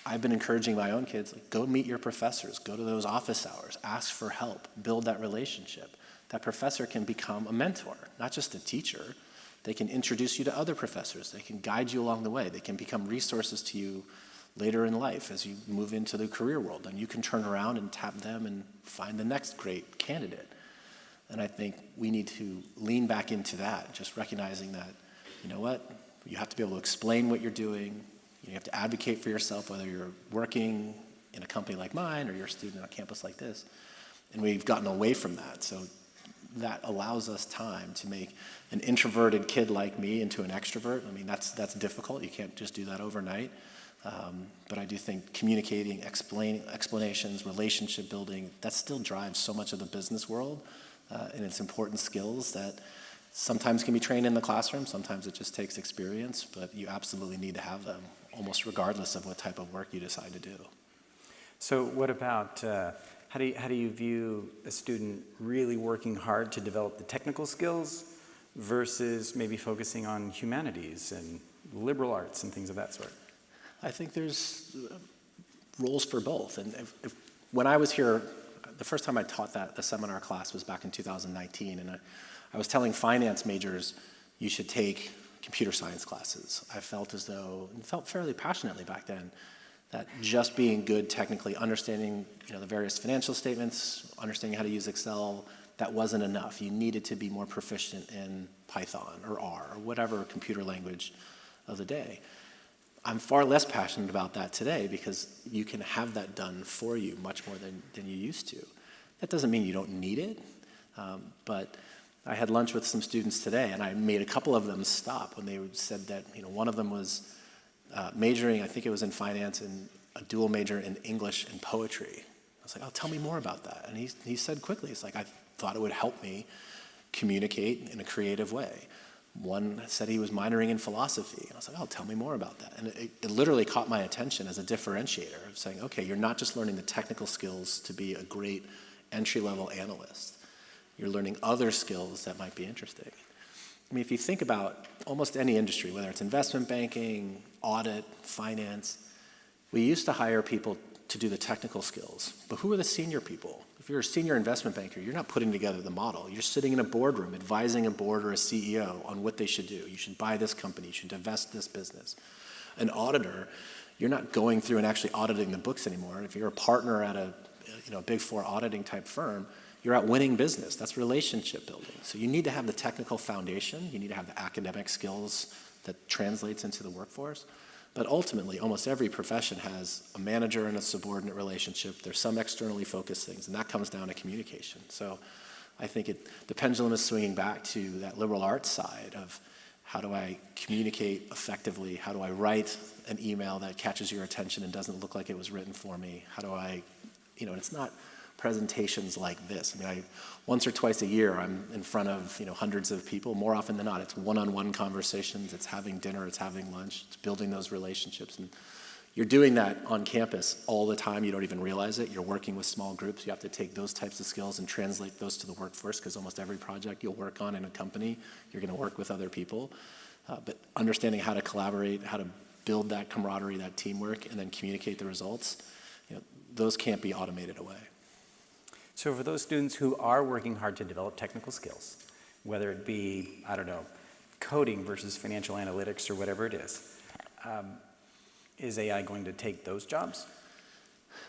I've been encouraging my own kids, go meet your professors, go to those office hours, ask for help, build that relationship. That professor can become a mentor, not just a teacher. They can introduce you to other professors. They can guide you along the way. They can become resources to you later in life as you move into the career world. And you can turn around and tap them and find the next great candidate. And I think we need to lean back into that, just recognizing that, you have to be able to explain what you're doing. You have to advocate for yourself, whether you're working in a company like mine or you're a student on a campus like this. And we've gotten away from that. So that allows us time to make an introverted kid like me into an extrovert. I mean, that's difficult. You can't just do that overnight. But I do think communicating, explanations, relationship building, that still drives so much of the business world. And it's important skills that sometimes can be trained in the classroom, sometimes it just takes experience, but you absolutely need to have them, almost regardless of what type of work you decide to do.
So what about, how do you view a student really working hard to develop the technical skills versus maybe focusing on humanities and liberal arts and things of that sort?
I think there's roles for both. And when I was here, the first time I taught the seminar class was back in 2019, and I was telling finance majors, you should take computer science classes. I felt as though, and felt fairly passionately back then, that just being good technically, understanding the various financial statements, understanding how to use Excel, that wasn't enough. You needed to be more proficient in Python or R or whatever computer language of the day. I'm far less passionate about that today because you can have that done for you much more than you used to. That doesn't mean you don't need it, but I had lunch with some students today, and I made a couple of them stop when they said that one of them was majoring, I think it was in finance, and a dual major in English and poetry. I was like, oh, tell me more about that. And he said quickly, it's like, I thought it would help me communicate in a creative way. One said he was minoring in philosophy. And I was like, oh, tell me more about that. And it literally caught my attention as a differentiator of saying, okay, you're not just learning the technical skills to be a great entry-level analyst. You're learning other skills that might be interesting. I mean, if you think about almost any industry, whether it's investment banking, audit, finance, we used to hire people to do the technical skills. But who are the senior people? If you're a senior investment banker, you're not putting together the model. You're sitting in a boardroom advising a board or a CEO on what they should do. You should buy this company. You should divest this business. An auditor, you're not going through and actually auditing the books anymore. If you're a partner at a Big Four auditing type firm, you're out winning business. That's relationship building. So you need to have the technical foundation. You need to have the academic skills that translates into the workforce. But ultimately, almost every profession has a manager and a subordinate relationship. There's some externally focused things, and that comes down to communication. So I think the pendulum is swinging back to that liberal arts side of how do I communicate effectively? How do I write an email that catches your attention and doesn't look like it was written for me? How do I, it's not presentations like this. I mean, once or twice a year, I'm in front of hundreds of people. More often than not, it's one-on-one conversations. It's having dinner. It's having lunch. It's building those relationships. And you're doing that on campus all the time. You don't even realize it. You're working with small groups. You have to take those types of skills and translate those to the workforce because almost every project you'll work on in a company, you're going to work with other people. But understanding how to collaborate, how to build that camaraderie, that teamwork, and then communicate the results, those can't be automated away.
So for those students who are working hard to develop technical skills, whether it be, coding versus financial analytics or whatever it is AI going to take those jobs?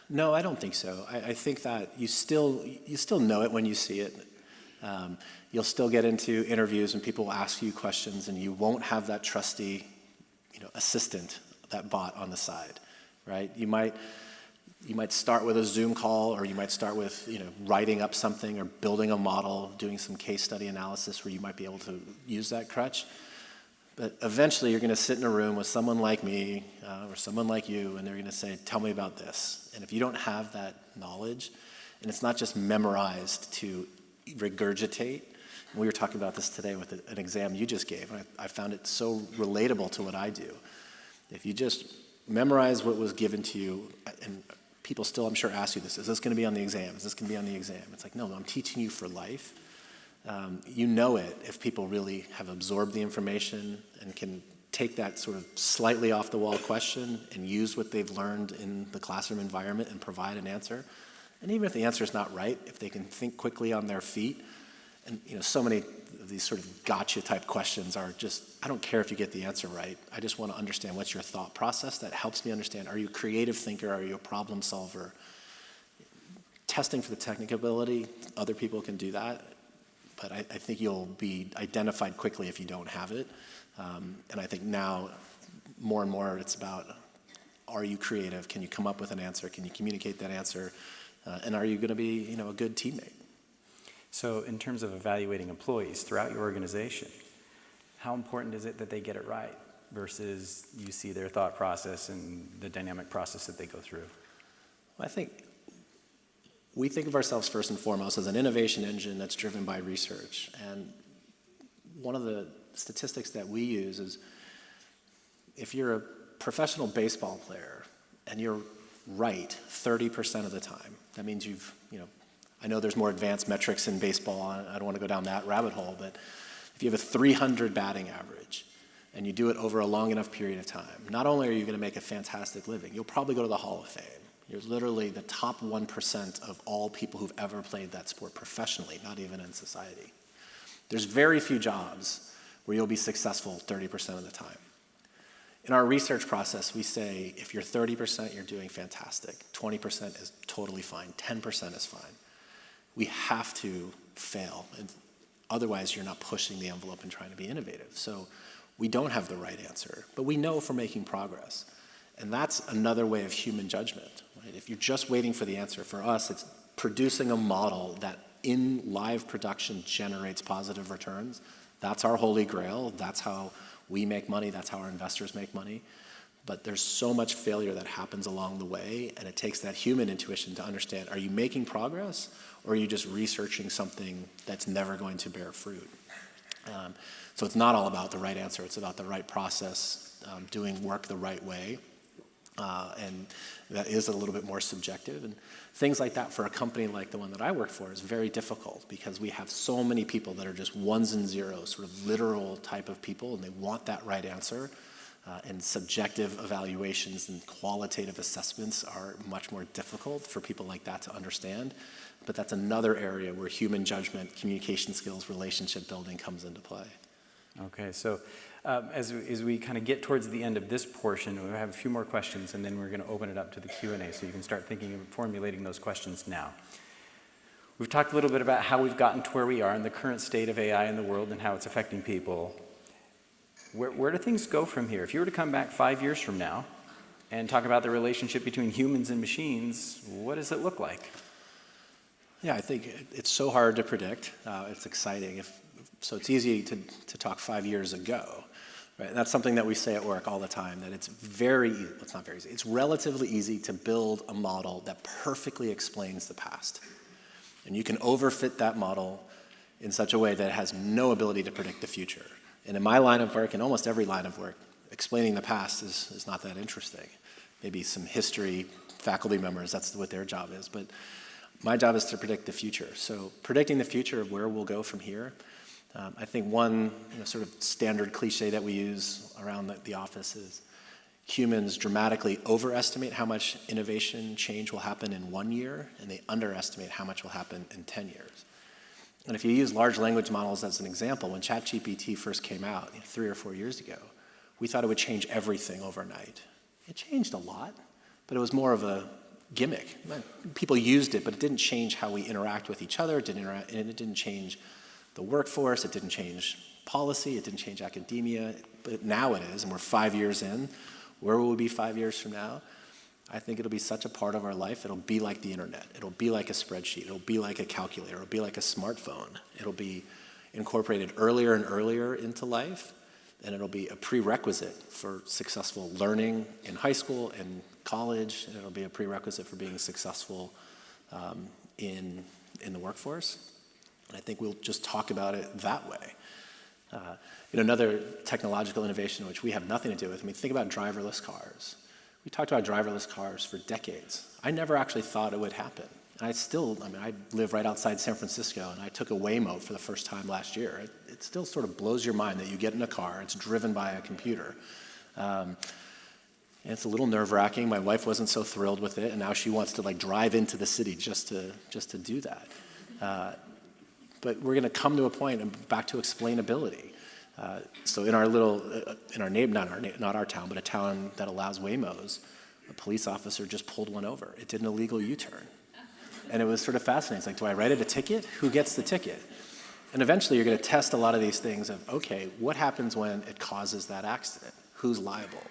No, I don't think so. I think that you still know it when you see it. You'll still get into interviews and people will ask you questions and you won't have that trusty, assistant, that bot on the side, right? You might start with a Zoom call, or you might start with writing up something or building a model, doing some case study analysis where you might be able to use that crutch. But eventually you're going to sit in a room with someone like me or someone like you, and they're going to say, tell me about this. And if you don't have that knowledge, and it's not just memorized to regurgitate, and we were talking about this today with an exam you just gave, and I found it so relatable to what I do. If you just memorize what was given to you, and people still, I'm sure, ask you this, is this going to be on the exam? Is this going to be on the exam? It's like, no, I'm teaching you for life. You know it if people really have absorbed the information and can take that sort of slightly off the wall question and use what they've learned in the classroom environment and provide an answer. And even if the answer is not right, if they can think quickly on their feet, and so many of these sort of gotcha type questions are just, I don't care if you get the answer right. I just want to understand what's your thought process. That helps me understand, are you a creative thinker? Are you a problem solver? Testing for the technical ability, other people can do that. But I think you'll be identified quickly if you don't have it. And I think now, more and more, it's about, are you creative? Can you come up with an answer? Can you communicate that answer? And are you going to be, a good teammate?
So in terms of evaluating employees throughout your organization, how important is it that they get it right versus you see their thought process and the dynamic process that they go through?
I think we think of ourselves first and foremost as an innovation engine that's driven by research. And one of the statistics that we use is if you're a professional baseball player and you're right 30% of the time, that means I know there's more advanced metrics in baseball. I don't want to go down that rabbit hole, but if you have a 300 batting average and you do it over a long enough period of time, not only are you going to make a fantastic living, you'll probably go to the Hall of Fame. You're literally the top 1% of all people who've ever played that sport professionally, not even in society. There's very few jobs where you'll be successful 30% of the time. In our research process, we say if you're 30%, you're doing fantastic. 20% is totally fine. 10% is fine. We have to fail. And otherwise, you're not pushing the envelope and trying to be innovative. So we don't have the right answer, but we know if we're making progress. And that's another way of human judgment. Right? If you're just waiting for the answer, for us, it's producing a model that in live production generates positive returns. That's our holy grail. That's how we make money. That's how our investors make money. But there's so much failure that happens along the way, and it takes that human intuition to understand, are you making progress, or are you just researching something that's never going to bear fruit? So it's not all about the right answer. It's about the right process, doing work the right way. And that is a little bit more subjective. And things like that for a company like the one that I work for is very difficult because we have so many people that are just ones and zeros, sort of literal type of people, and they want that right answer. And subjective evaluations and qualitative assessments are much more difficult for people like that to understand. But that's another area where human judgment, communication skills, relationship building comes into play.
Okay, so as we kind of get towards the end of this portion, we have a few more questions, and then we're going to open it up to the Q&A, so you can start thinking and formulating those questions now. We've talked a little bit about how we've gotten to where we are and the current state of AI in the world and how it's affecting people. Where do things go from here? If you were to come back 5 years from now and talk about the relationship between humans and machines, what does it look like?
Yeah, I think it's so hard to predict. It's exciting. So it's easy to talk 5 years ago. Right? That's something that we say at work all the time, that it's not very easy. It's relatively easy to build a model that perfectly explains the past. And you can overfit that model in such a way that it has no ability to predict the future. And in my line of work, and almost every line of work, explaining the past is not that interesting. Maybe some history faculty members, that's what their job is. But my job is to predict the future. So predicting the future of where we'll go from here, I think one sort of standard cliche that we use around the office is humans dramatically overestimate how much innovation change will happen in 1 year, and they underestimate how much will happen in 10 years. And if you use large language models as an example, when ChatGPT first came out 3 or 4 years ago, we thought it would change everything overnight. It changed a lot, but it was more of a gimmick. People used it, but it didn't change how we interact with each other. It didn't change the workforce. It didn't change policy. It didn't change academia. But now it is, and we're 5 years in. Where will we be 5 years from now? I think it'll be such a part of our life. It'll be like the internet. It'll be like a spreadsheet. It'll be like a calculator. It'll be like a smartphone. It'll be incorporated earlier and earlier into life, and it'll be a prerequisite for successful learning in high school and college, and it'll be a prerequisite for being successful in the workforce. And I think we'll just talk about it that way. Another technological innovation which we have nothing to do with, think about driverless cars. We talked about driverless cars for decades. I never actually thought it would happen. And I live right outside San Francisco, and I took a Waymo for the first time last year. It still sort of blows your mind that you get in a car, it's driven by a computer. And it's a little nerve-wracking. My wife wasn't so thrilled with it, and now she wants to drive into the city just to do that. But we're going to come to a point, and back to explainability. So in our not our town, but a town that allows Waymos, a police officer just pulled one over. It did an illegal U-turn. And it was sort of fascinating. It's like, do I write it a ticket? Who gets the ticket? And eventually you're going to test a lot of these things of, okay, what happens when it causes that accident? Who's liable?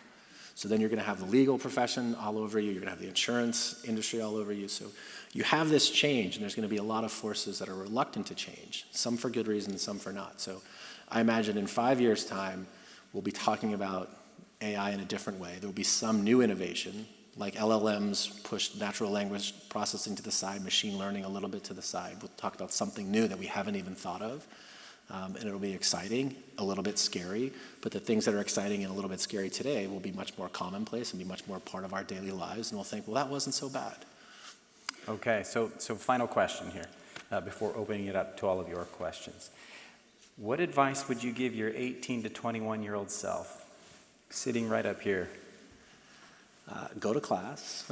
So then you're going to have the legal profession all over you. You're going to have the insurance industry all over you. So you have this change, and there's going to be a lot of forces that are reluctant to change, some for good reasons, some for not. So I imagine in 5 years' time, we'll be talking about AI in a different way. There will be some new innovation, like LLMs push natural language processing to the side, machine learning a little bit to the side. We'll talk about something new that we haven't even thought of. And it'll be exciting, a little bit scary, but the things that are exciting and a little bit scary today will be much more commonplace and be much more part of our daily lives, and we'll think, well, that wasn't so bad.
Okay, so final question here, before opening it up to all of your questions. What advice would you give your 18 to 21-year-old self, sitting right up here?
Go to class.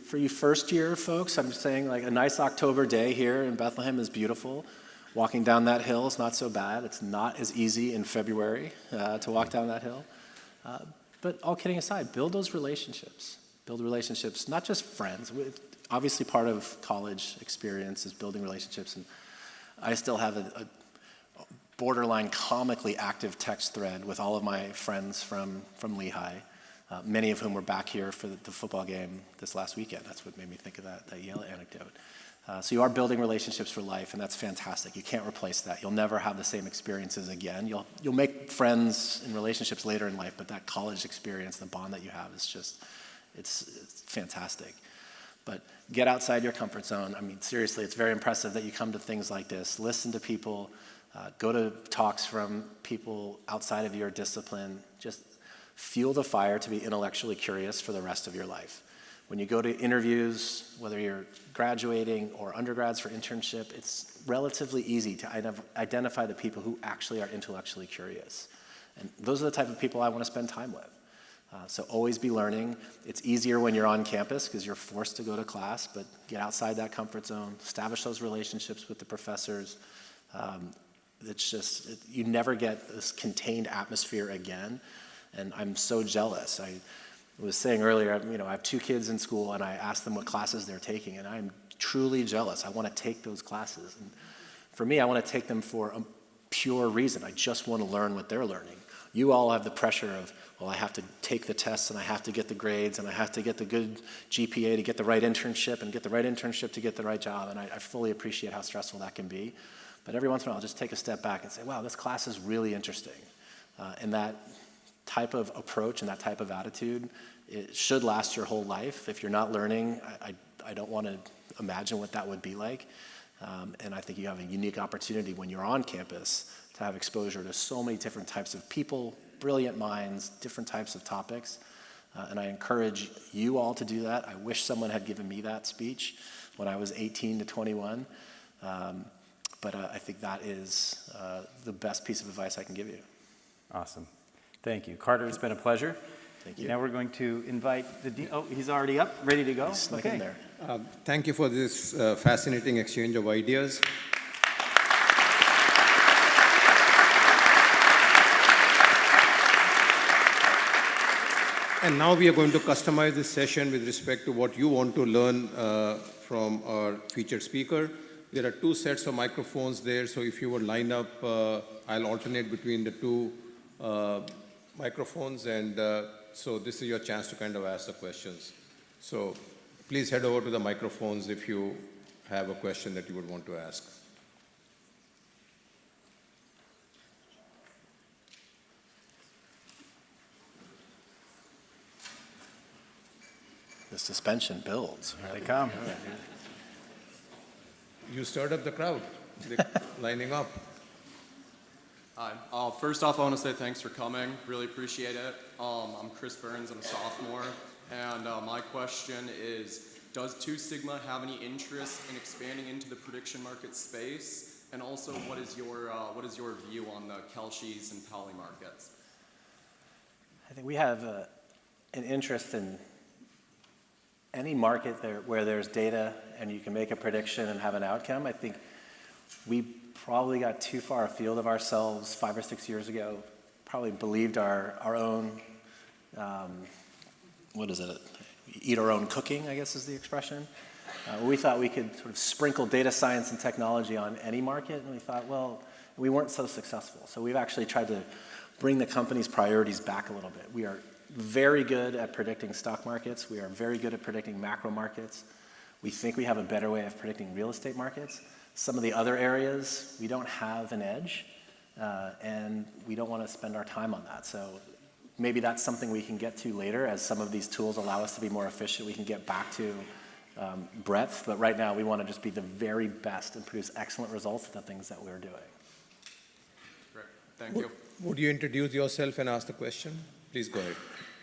For you first year folks, I'm just saying, like, a nice October day here in Bethlehem is beautiful. Walking down that hill is not so bad. It's not as easy in February to walk down that hill. But all kidding aside, build those relationships. Build relationships, not just friends. Obviously part of college experience is building relationships. And I still have a borderline comically active text thread with all of my friends from Lehigh. Many of whom were back here for the football game this last weekend. That's what made me think of that Yale anecdote. So you are building relationships for life, and that's fantastic. You can't replace that. You'll never have the same experiences again. You'll make friends and relationships later in life, but that college experience, the bond that you have is just, it's fantastic. But get outside your comfort zone. I mean, seriously, it's very impressive that you come to things like this. Listen to people. Go to talks from people outside of your discipline. Just fuel the fire to be intellectually curious for the rest of your life. When you go to interviews, whether you're graduating or undergrads for internship, it's relatively easy to identify the people who actually are intellectually curious. And those are the type of people I want to spend time with. So always be learning. It's easier when you're on campus because you're forced to go to class, but get outside that comfort zone, establish those relationships with the professors. It's just, you never get this contained atmosphere again. And I'm so jealous. I was saying earlier, I have 2 kids in school, and I ask them what classes they're taking, and I'm truly jealous. I want to take those classes. And for me, I want to take them for a pure reason. I just want to learn what they're learning. You all have the pressure of, well, I have to take the tests, and I have to get the grades, and I have to get the good GPA to get the right internship, and get the right internship to get the right job. And I fully appreciate how stressful that can be. But every once in a while, I'll just take a step back and say, wow, this class is really interesting. And that type of approach and that type of attitude, it should last your whole life. If you're not learning, I don't want to imagine what that would be like. And I think you have a unique opportunity when you're on campus to have exposure to so many different types of people, brilliant minds, different types of topics. And I encourage you all to do that. I wish someone had given me that speech when I was 18 to 21. But I think that is the best piece of advice I can give you.
Awesome. Thank you. Carter, it's been a pleasure.
Thank you.
Now we're going to invite the dean. Oh, he's already up, ready to go?
He's snuck in there.
Thank you for this fascinating exchange of ideas. And now we are going to customize this session with respect to what you want to learn from our featured speaker. There are 2 sets of microphones there, so if you would line up, I'll alternate between the 2 microphones, and so this is your chance to kind of ask the questions. So please head over to the microphones if you have a question that you would want to ask.
The suspension builds.
Here they come.
You stirred up the crowd, lining up.
Hi. First off, I want to say thanks for coming. Really appreciate it. I'm Chris Burns. I'm a sophomore. And my question is, does 2 Sigma have any interest in expanding into the prediction market space? And also, what is your view on the Kelshis and Pauli markets?
I think we have an interest in any market where there's data and you can make a prediction and have an outcome. I think we probably got too far afield of ourselves 5 or 6 years ago, probably believed our own, eat our own cooking, I guess is the expression. We thought we could sort of sprinkle data science and technology on any market, and we thought, well, We weren't so successful. So we've actually tried to bring the company's priorities back a little bit. We are very good at predicting stock markets. We are very good at predicting macro markets. We think we have a better way of predicting real estate markets. Some of the other areas, we don't have an edge, and we don't want to spend our time on that. So maybe that's something we can get to later as some of these tools allow us to be more efficient. We can get back to breadth, but right now we want to just be the very best and produce excellent results with the things that we're doing.
Great, thank you.
Would you introduce yourself and ask the question? Please go ahead.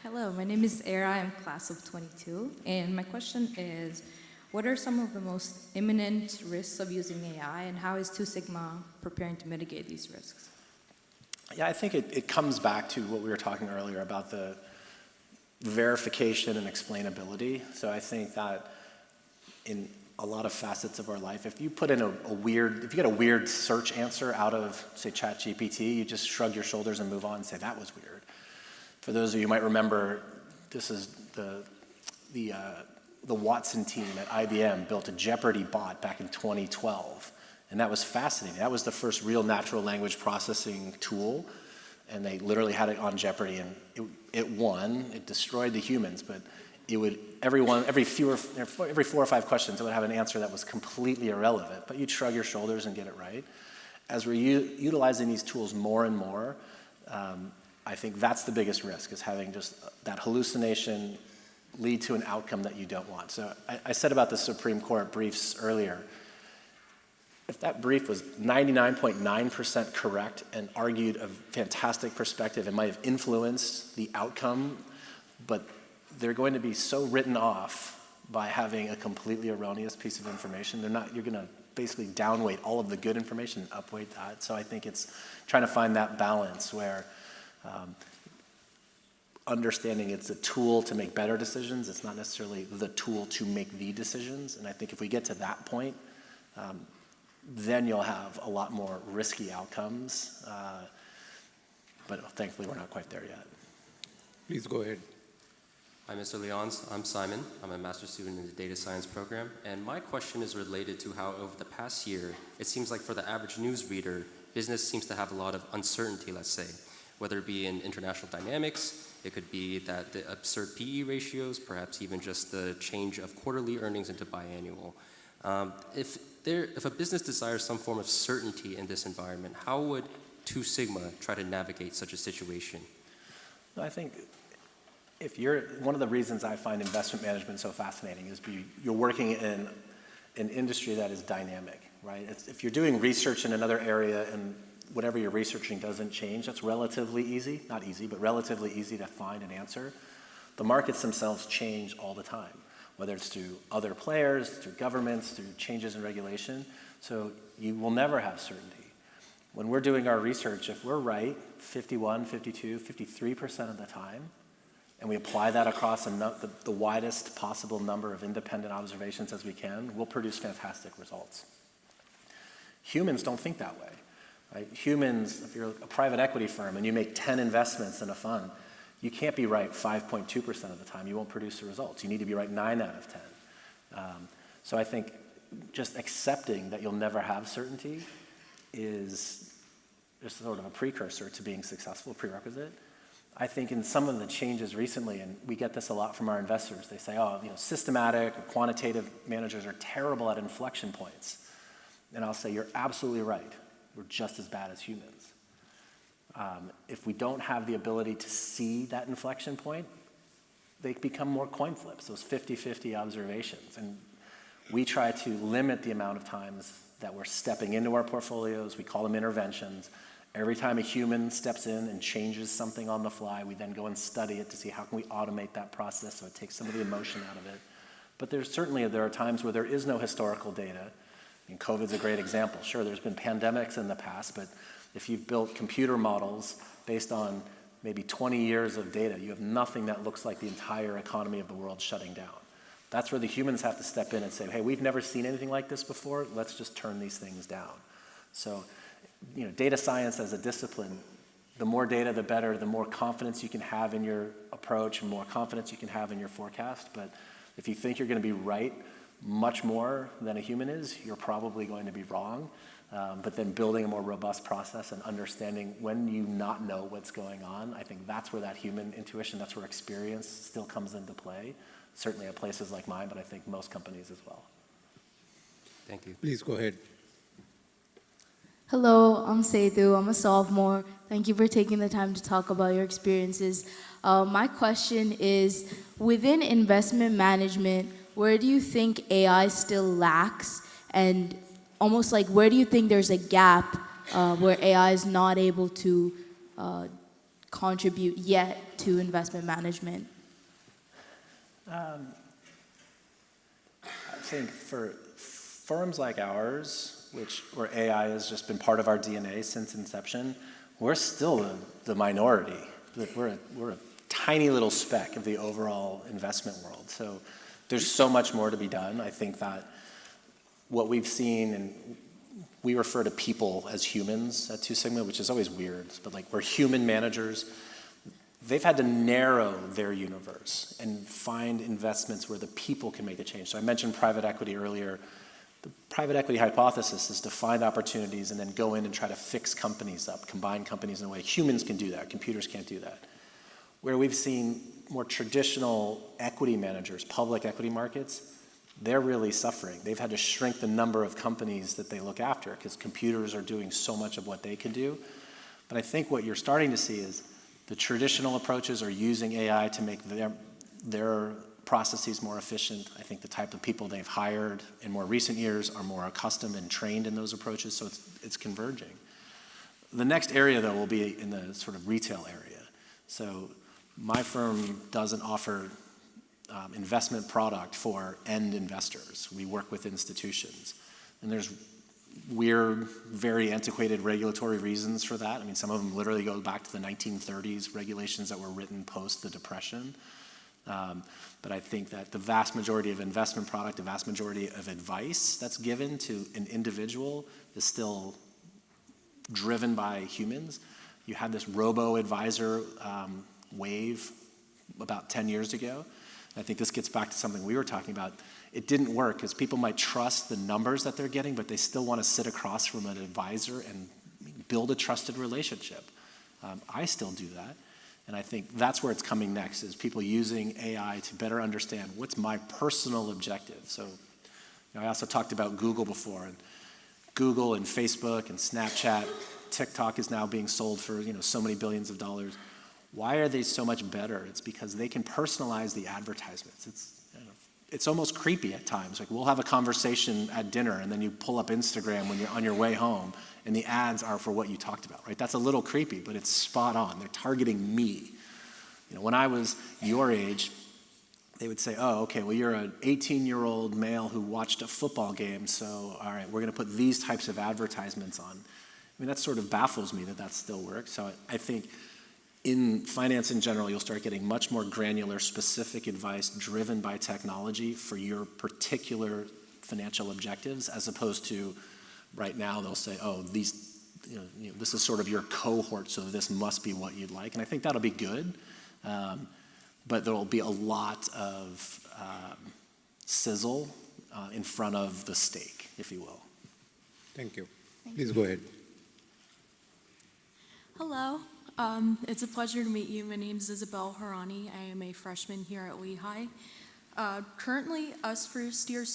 Hello, my name is Era. I'm class of 22, and my question is, what are some of the most imminent risks of using AI, and how is Two Sigma preparing to mitigate these risks?
Yeah, I think it comes back to what we were talking earlier about the verification and explainability. So I think that in a lot of facets of our life, if you put in if you get a weird search answer out of, say, ChatGPT, you just shrug your shoulders and move on and say, that was weird. For those of you who might remember, this is the Watson team at IBM built a Jeopardy bot back in 2012. And that was fascinating. That was the first real natural language processing tool. And they literally had it on Jeopardy, and it won. It destroyed the humans, but it would, every 4 or 5 questions, it would have an answer that was completely irrelevant. But you'd shrug your shoulders and get it right. As we're utilizing these tools more and more, I think that's the biggest risk, is having just that hallucination lead to an outcome that you don't want. So I said about the Supreme Court briefs earlier, if that brief was 99.9% correct and argued a fantastic perspective, it might have influenced the outcome, but they're going to be so written off by having a completely erroneous piece of information. You're going to basically downweight all of the good information and upweight that. So I think it's trying to find that balance where understanding it's a tool to make better decisions. It's not necessarily the tool to make the decisions. And I think if we get to that point, then you'll have a lot more risky outcomes. But thankfully, we're not quite there yet.
Please go ahead.
Hi, Mr. Lyons. I'm Simon. I'm a master's student in the data science program. And my question is related to how over the past year, it seems like for the average news reader, business seems to have a lot of uncertainty, let's say, whether it be in international dynamics, it could be that the absurd PE ratios, perhaps even just the change of quarterly earnings into biannual. If a business desires some form of certainty in this environment, how would Two Sigma try to navigate such a situation?
I think one of the reasons I find investment management so fascinating is you're working in an industry that is dynamic, right? If you're doing research in another area and whatever you're researching doesn't change, that's relatively easy, not easy, but relatively easy to find an answer. The markets themselves change all the time, whether it's through other players, through governments, through changes in regulation. So you will never have certainty. When we're doing our research, if we're right 51, 52, 53% of the time, and we apply that across the widest possible number of independent observations as we can, we'll produce fantastic results. Humans don't think that way. Right? Humans, if you're a private equity firm and you make 10 investments in a fund, you can't be right 5.2% of the time. You won't produce the results. You need to be right 9 out of 10. So I think just accepting that you'll never have certainty is just sort of a precursor to being successful, prerequisite. I think in some of the changes recently, and we get this a lot from our investors, they say, systematic or quantitative managers are terrible at inflection points. And I'll say, you're absolutely right. We're just as bad as humans. If we don't have the ability to see that inflection point, they become more coin flips, those 50-50 observations. And we try to limit the amount of times that we're stepping into our portfolios. We call them interventions. Every time a human steps in and changes something on the fly, we then go and study it to see how can we automate that process so it takes some of the emotion out of it. But there are times where there is no historical data. COVID's a great example. Sure, there's been pandemics in the past, but if you've built computer models based on maybe 20 years of data, you have nothing that looks like the entire economy of the world shutting down. That's where the humans have to step in and say, hey, we've never seen anything like this before. Let's just turn these things down. So, data science as a discipline, the more data, the better, the more confidence you can have in your approach and more confidence you can have in your forecast. But if you think you're going to be right much more than a human is, you're probably going to be wrong. but then building a more robust process and understanding when you not know what's going on. I think that's where that human intuition, that's where experience still comes into play, certainly at places like mine, but I think most companies as well.
Thank you.
Please go ahead.
Hello, I'm Seydou. I'm a sophomore. Thank you for taking the time to talk about your experiences. My question is, within investment management, where do you think AI still lacks? And almost like, where do you think there's a gap where AI is not able to contribute yet to investment management?
I think for firms like ours, where AI has just been part of our DNA since inception, we're still the minority. We're a tiny little speck of the overall investment world. So there's so much more to be done. I think that what we've seen, and we refer to people as humans at Two Sigma, which is always weird, but like we're human managers. They've had to narrow their universe and find investments where the people can make a change. So I mentioned private equity earlier. The private equity hypothesis is to find opportunities and then go in and try to fix companies up, combine companies in a way. Humans can do that, computers can't do that. Where we've seen more traditional equity managers, public equity markets, they're really suffering. They've had to shrink the number of companies that they look after because computers are doing so much of what they can do. But I think what you're starting to see is the traditional approaches are using AI to make their processes more efficient. I think the type of people they've hired in more recent years are more accustomed and trained in those approaches, so it's converging. The next area, though, will be in the sort of retail area. So my firm doesn't offer investment product for end investors. We work with institutions. And there's weird, very antiquated regulatory reasons for that. I mean, some of them literally go back to the 1930s, regulations that were written post the Depression. But I think that the vast majority of investment product, the vast majority of advice that's given to an individual is still driven by humans. You had this robo-advisor wave about 10 years ago. I think this gets back to something we were talking about. It didn't work because people might trust the numbers that they're getting, but they still want to sit across from an advisor and build a trusted relationship. I still do that. And I think that's where it's coming next, is people using AI to better understand what's my personal objective. So I also talked about Google before. And Google and Facebook and Snapchat, TikTok is now being sold for so many billions of dollars. Why are they so much better? It's because they can personalize the advertisements. It's almost creepy at times. Like we'll have a conversation at dinner and then you pull up Instagram when you're on your way home and the ads are for what you talked about, right? That's a little creepy, but it's spot on. They're targeting me. When I was your age, they would say, oh, okay, well, you're an 18-year-old male who watched a football game, so all right, we're going to put these types of advertisements on. I mean, that sort of baffles me that still works. So I think in finance in general, you'll start getting much more granular, specific advice driven by technology for your particular financial objectives, as opposed to right now they'll say, oh, this is sort of your cohort, so this must be what you'd like. And I think that'll be good, but there will be a lot of sizzle in front of the steak, if you will.
Thank you. Please go ahead.
Hello. It's a pleasure to meet you. My name is Isabel Harani. I am a freshman here at Lehigh. Currently, us first-year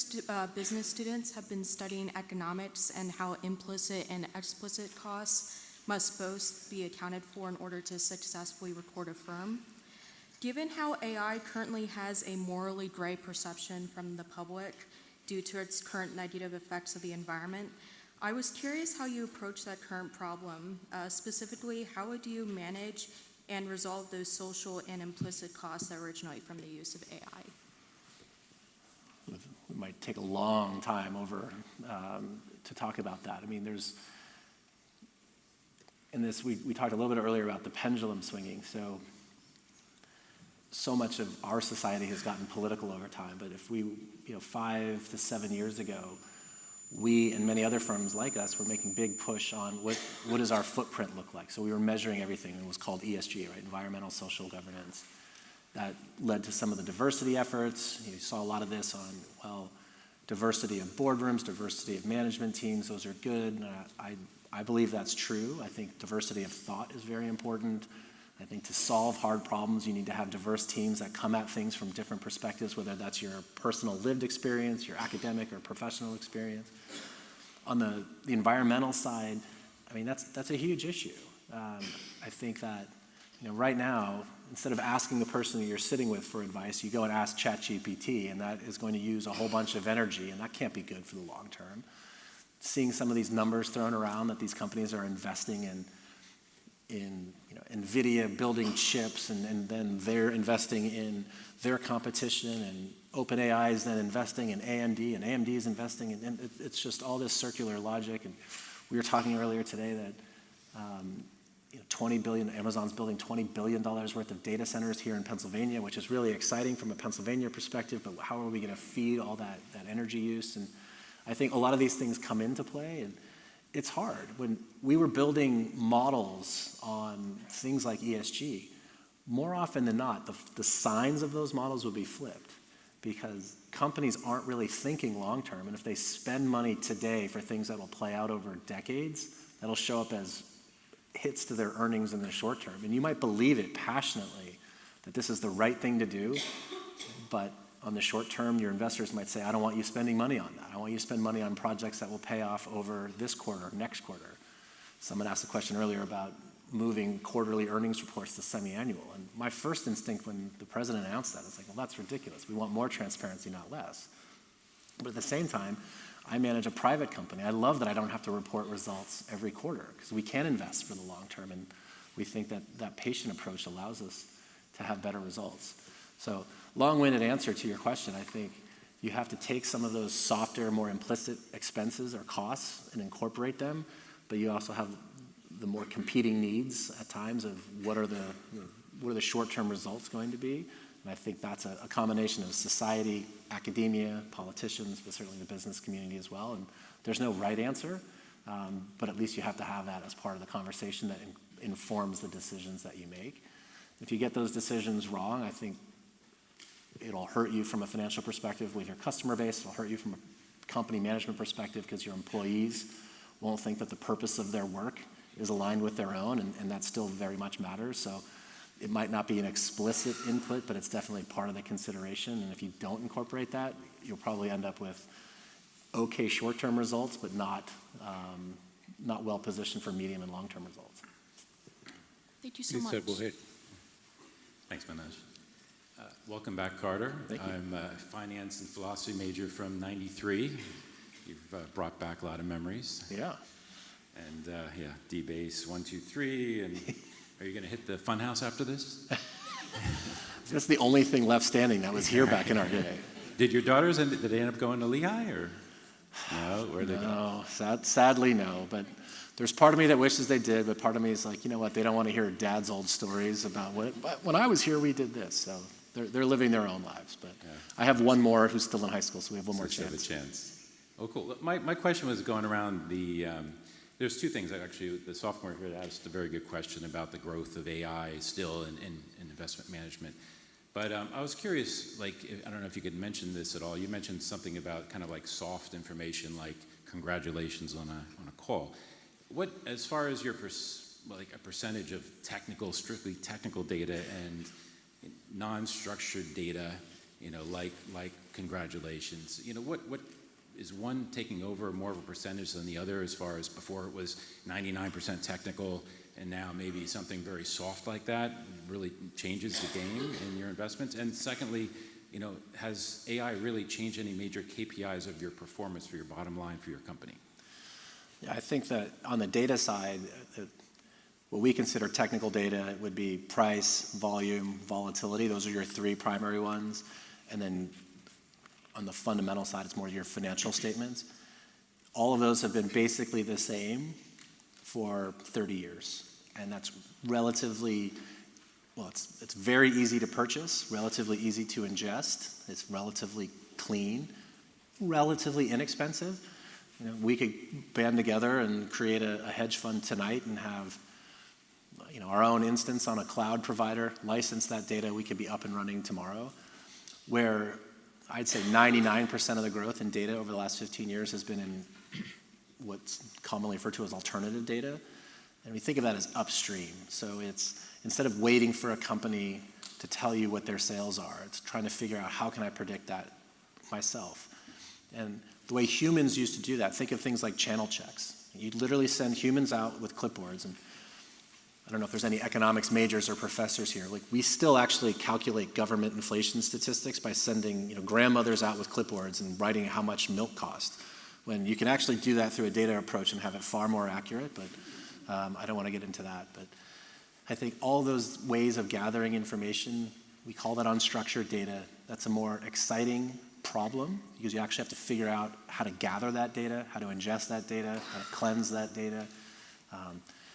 business students have been studying economics and how implicit and explicit costs must both be accounted for in order to successfully record a firm. Given how AI currently has a morally gray perception from the public due to its current negative effects of the environment, I was curious how you approach that current problem. Specifically, how would you manage and resolve those social and implicit costs that originate from the use of AI?
We might take a long time over to talk about that. I mean, we talked a little bit earlier about the pendulum swinging. So much of our society has gotten political over time, but if 5 to 7 years ago, we and many other firms like us were making big push on what does our footprint look like. So we were measuring everything. It was called ESG, right? Environmental, social governance. That led to some of the diversity efforts. You saw a lot of this on, well, diversity of boardrooms, diversity of management teams, those are good. I believe that's true. I think diversity of thought is very important. I think to solve hard problems, you need to have diverse teams that come at things from different perspectives, whether that's your personal lived experience, your academic or professional experience. On the environmental side, I mean, that's a huge issue. I think that, right now, instead of asking the person that you're sitting with for advice, you go and ask ChatGPT, and that is going to use a whole bunch of energy, and that can't be good for the long term. Seeing some of these numbers thrown around that these companies are investing in NVIDIA building chips, and then they're investing in their competition, and OpenAI is then investing in AMD, and AMD is investing in, and it's just all this circular logic. And we were talking earlier today that 20 billion, Amazon's building $20 billion worth of data centers here in Pennsylvania, which is really exciting from a Pennsylvania perspective, but how are we going to feed all that energy use? And I think a lot of these things come into play, and it's hard. When we were building models on things like ESG, more often than not, the signs of those models would be flipped because companies aren't really thinking long-term, and if they spend money today for things that will play out over decades, that'll show up as hits to their earnings in the short term. And you might believe it passionately that this is the right thing to do, but on the short term, your investors might say, I don't want you spending money on that. I want you to spend money on projects that will pay off over this quarter, next quarter. Someone asked a question earlier about moving quarterly earnings reports to semi-annual. And my first instinct when the president announced that, was like, well, that's ridiculous. We want more transparency, not less. But at the same time, I manage a private company. I love that I don't have to report results every quarter because we can invest for the long term, and we think that that patient approach allows us to have better results. So long-winded answer to your question, I think you have to take some of those softer, more implicit expenses or costs and incorporate them, but you also have the more competing needs at times of what are the short-term results going to be. And I think that's a combination of society, academia, politicians, but certainly the business community as well. And there's no right answer, but at least you have to have that as part of the conversation that informs the decisions that you make. If you get those decisions wrong, I think it'll hurt you from a financial perspective with your customer base. It'll hurt you from a company management perspective because your employees won't think that the purpose of their work is aligned with their own, and that still very much matters. So it might not be an explicit input, but it's definitely part of the consideration. And if you don't incorporate that, you'll probably end up with okay short-term results, but not well positioned for medium and long-term results.
Thank you so much.
Please, sir, go ahead.
Thanks, Manoj. Welcome back, Carter.
Thank you.
I'm a finance and philosophy major from '93. You've brought back a lot of memories.
Yeah.
And D-Base 1, 2, 3. And are you going to hit the funhouse after this?
That's the only thing left standing that was here back in our day.
Did your daughters, did they end up going to Lehigh, or no? Where they go?
No, sadly no. But there's part of me that wishes they did, but part of me is like, you know what? They don't want to hear dad's old stories about when I was here, we did this. So they're living their own lives. But yeah. I have one more who's still in high school, so we have one more chance.
Have a chance. Oh, cool. My question was going around the. There's two things. Actually, the sophomore here asked a very good question about the growth of AI still in investment management. But I was curious, I don't know if you could mention this at all. You mentioned something about kind of like soft information, like congratulations on a call. What, as far as your a percentage of strictly technical data and non-structured data, like congratulations, what is one taking over more of a percentage than the other, as far as before it was 99% technical and now maybe something very soft like that really changes the game in your investments? And secondly, has AI really changed any major KPIs of your performance for your bottom line for your company?
Yeah, I think that on the data side, what we consider technical data would be price, volume, volatility. Those are your three primary ones. And then on the fundamental side, it's more your financial statements. All of those have been basically the same for 30 years. And that's relatively, it's very easy to purchase, relatively easy to ingest. It's relatively clean, relatively inexpensive. We could band together and create a hedge fund tonight and have our own instance on a cloud provider, license that data. We could be up and running tomorrow. Where I'd say 99% of the growth in data over the last 15 years has been in what's commonly referred to as alternative data. And we think of that as upstream. So it's instead of waiting for a company to tell you what their sales are, it's trying to figure out how can I predict that myself. And the way humans used to do that, think of things like channel checks. You'd literally send humans out with clipboards, and I don't know if there's any economics majors or professors here. Like, we still actually calculate government inflation statistics by sending grandmothers out with clipboards and writing how much milk cost, when you can actually do that through a data approach and have it far more accurate, but I don't want to get into that. But I think all those ways of gathering information, we call that unstructured data. That's a more exciting problem because you actually have to figure out how to gather that data, how to ingest that data, how to cleanse that data.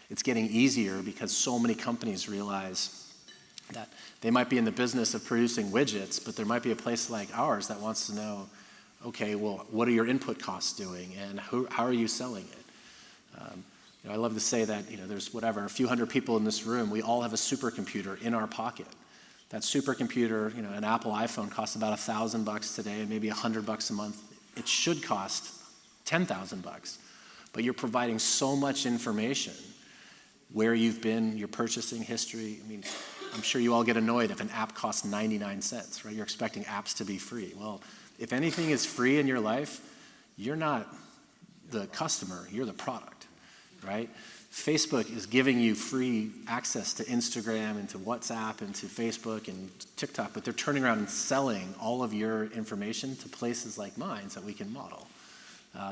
It's getting easier because so many companies realize that they might be in the business of producing widgets, but there might be a place like ours that wants to know, okay, well, what are your input costs doing, and how are you selling it? I love to say that there's a few hundred people in this room. We all have a supercomputer in our pocket. That supercomputer, an Apple iPhone costs about $1,000 today, and maybe $100 a month. It should cost $10,000, but you're providing so much information: where you've been, your purchasing history. I mean, I'm sure you all get annoyed if an app costs 99 cents, right? You're expecting apps to be free. Well, if anything is free in your life, you're not the customer, you're the product, right? Facebook is giving you free access to Instagram and to WhatsApp and to Facebook and TikTok, but they're turning around and selling all of your information to places like mine so that we can model.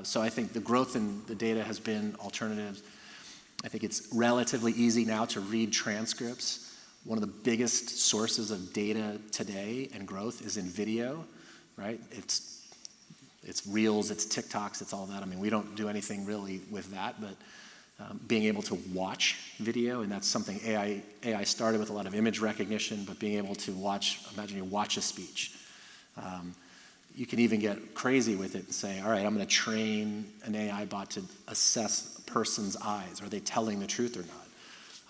So I think the growth in the data has been alternatives. I think it's relatively easy now to read transcripts. One of the biggest sources of data today and growth is in video, right? It's Reels, it's TikToks, it's all that. I mean, we don't do anything really with that, but being able to watch video, and that's something AI started with a lot of image recognition, but being able to imagine you watch a speech. You can even get crazy with it and say, all right, I'm going to train an AI bot to assess a person's eyes. Are they telling the truth or not?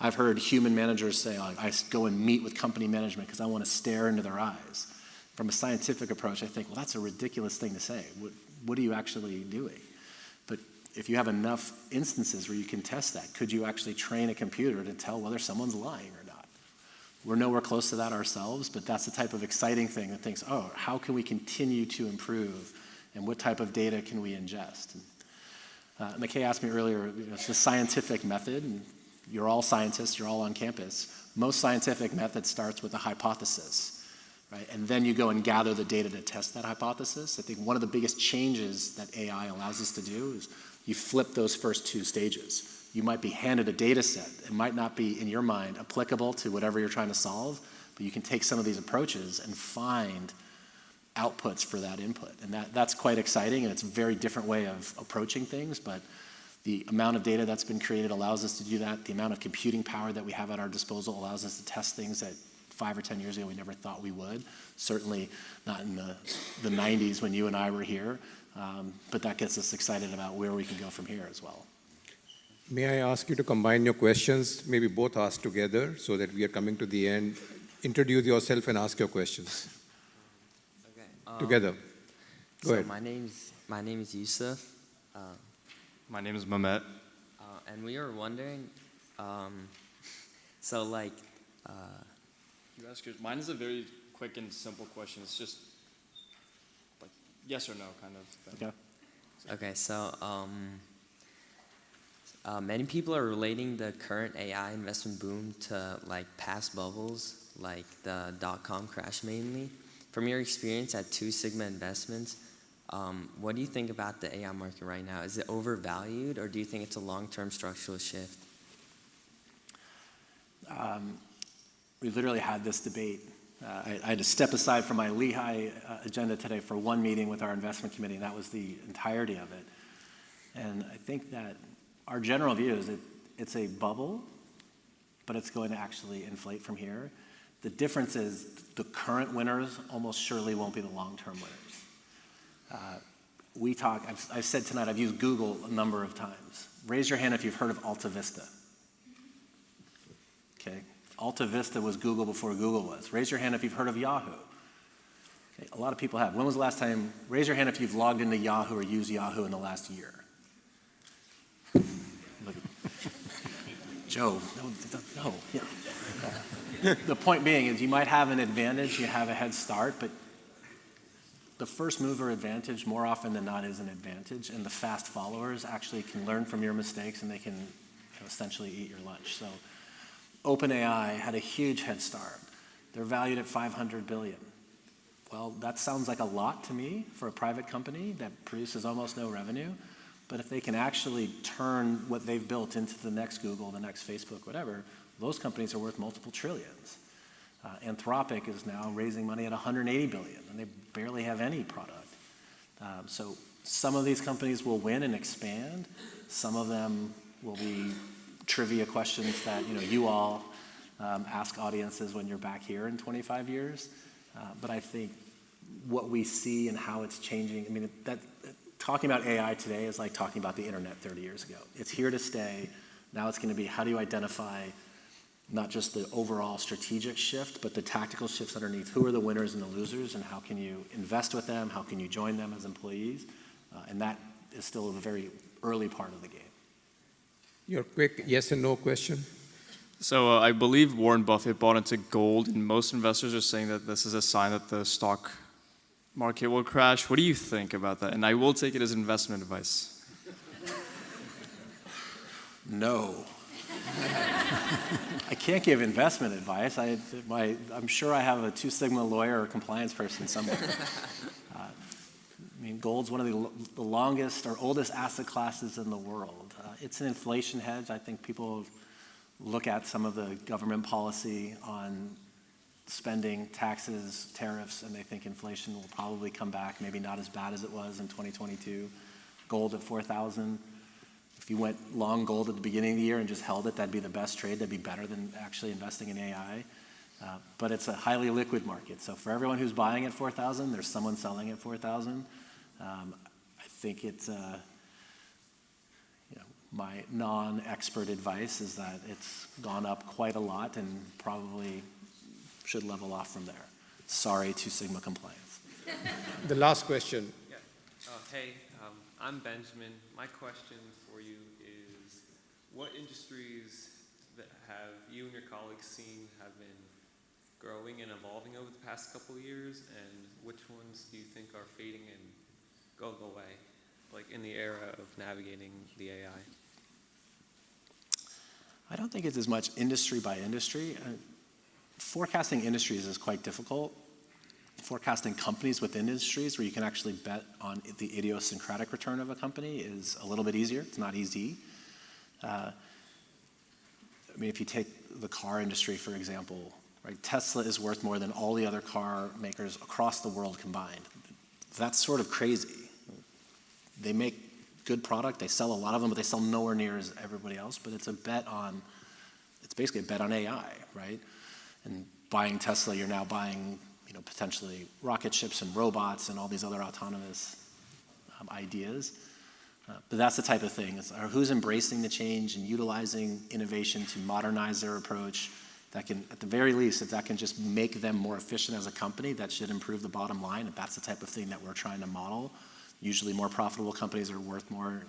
I've heard human managers say, I go and meet with company management because I want to stare into their eyes. From a scientific approach, I think, well, that's a ridiculous thing to say. What are you actually doing? But if you have enough instances where you can test that, could you actually train a computer to tell whether someone's lying or not? We're nowhere close to that ourselves, but that's the type of exciting thing that thinks, oh, how can we continue to improve, and what type of data can we ingest? And McKay asked me earlier, it's the scientific method, and you're all scientists, you're all on campus. Most scientific method starts with a hypothesis, right? And then you go and gather the data to test that hypothesis. I think one of the biggest changes that AI allows us to do is you flip those first two stages. You might be handed a data set. It might not be, in your mind, applicable to whatever you're trying to solve, but you can take some of these approaches and find outputs for that input. And that's quite exciting, and it's a very different way of approaching things, but the amount of data that's been created allows us to do that. The amount of computing power that we have at our disposal allows us to test things that 5 or 10 years ago we never thought we would. Certainly not in the 90s when you and I were here, but that gets us excited about where we can go from here as well.
May I ask you to combine your questions, maybe both asked together, so that we are coming to the end. Introduce yourself and ask your questions.
Okay.
Together. Go ahead.
My name is Yusuf.
My name is Mehmet.
And we were wondering,
You ask yours. Mine is a very quick and simple question. It's just like yes or no kind of thing.
Okay, so many people are relating the current AI investment boom to like past bubbles, like the .com crash mainly. From your experience at Two Sigma Investments, what do you think about the AI market right now? Is it overvalued, or do you think it's a long-term structural shift?
We literally had this debate. I had to step aside from my Lehigh agenda today for one meeting with our investment committee, and that was the entirety of it. And I think that our general view is that it's a bubble, but it's going to actually inflate from here. The difference is the current winners almost surely won't be the long-term winners. I've said tonight, I've used Google a number of times. Raise your hand if you've heard of Alta Vista. Okay. Alta Vista was Google before Google was. Raise your hand if you've heard of Yahoo. A lot of people have. When was the last time, raise your hand if you've logged into Yahoo or used Yahoo in the last year. Look at Joe, no. Yeah. The point being is you might have an advantage, you have a head start, but the first mover advantage more often than not is an advantage, and the fast followers actually can learn from your mistakes and they can essentially eat your lunch. So OpenAI had a huge head start. They're valued at $500 billion. Well, that sounds like a lot to me for a private company that produces almost no revenue. But if they can actually turn what they've built into the next Google, the next Facebook, whatever, those companies are worth multiple trillions. Anthropic is now raising money at $180 billion, and they barely have any product. So some of these companies will win and expand. Some of them will be trivia questions that you all ask audiences when you're back here in 25 years. But I think what we see and how it's changing, I mean, talking about AI today is like talking about the internet 30 years ago. It's here to stay. Now it's going to be how do you identify not just the overall strategic shift, but the tactical shifts underneath. Who are the winners and the losers, and how can you invest with them? How can you join them as employees? And that is still a very early part of the game.
Your quick yes and no question.
So I believe Warren Buffett bought into gold, and most investors are saying that this is a sign that the stock market will crash. What do you think about that? And I will take it as investment advice.
No. I can't give investment advice. I'm sure I have a Two Sigma lawyer or compliance person somewhere. I mean, gold's one of the longest or oldest asset classes in the world. It's an inflation hedge. I think people look at some of the government policy on spending, taxes, tariffs, and they think inflation will probably come back, maybe not as bad as it was in 2022. Gold at 4,000. If you went long gold at the beginning of the year and just held it, that'd be the best trade. That'd be better than actually investing in AI. But it's a highly liquid market. So for everyone who's buying at 4,000, there's someone selling at 4,000. I think it's, my non-expert advice is that it's gone up quite a lot and probably should level off from there. Sorry, Two Sigma compliance.
The last question.
Yeah. Hey, I'm Benjamin. My question for you is, what industries that have you and your colleagues seen have been growing and evolving over the past couple of years, and which ones do you think are fading and going away, like in the era of navigating the AI?
I don't think it's as much industry by industry. Forecasting industries is quite difficult. Forecasting companies within industries where you can actually bet on the idiosyncratic return of a company is a little bit easier. It's not easy. I mean, if you take the car industry, for example, right? Tesla is worth more than all the other car makers across the world combined. That's sort of crazy. They make good product, they sell a lot of them, but they sell nowhere near as everybody else. But it's basically a bet on AI, right? And buying Tesla, you're now buying, potentially rocket ships and robots and all these other autonomous ideas. But that's the type of thing. Who's embracing the change and utilizing innovation to modernize their approach that can, at the very least, if that can just make them more efficient as a company, that should improve the bottom line. And that's the type of thing that we're trying to model. Usually more profitable companies are worth more.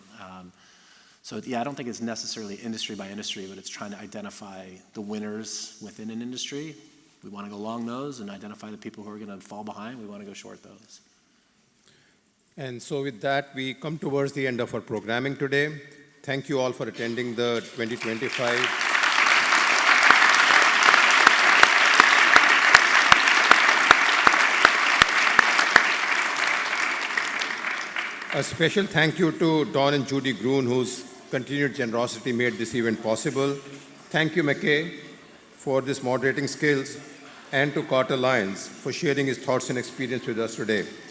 So yeah, I don't think it's necessarily industry by industry, but it's trying to identify the winners within an industry. We want to go long those and identify the people who are going to fall behind. We want to go short those.
And so with that, we come towards the end of our programming today. Thank you all for attending the 2025. A special thank you to Don and Judy Gruhn, whose continued generosity made this event possible. Thank you, McKay, for this moderating skills, and to Carter Lyons for sharing his thoughts and experience with us today.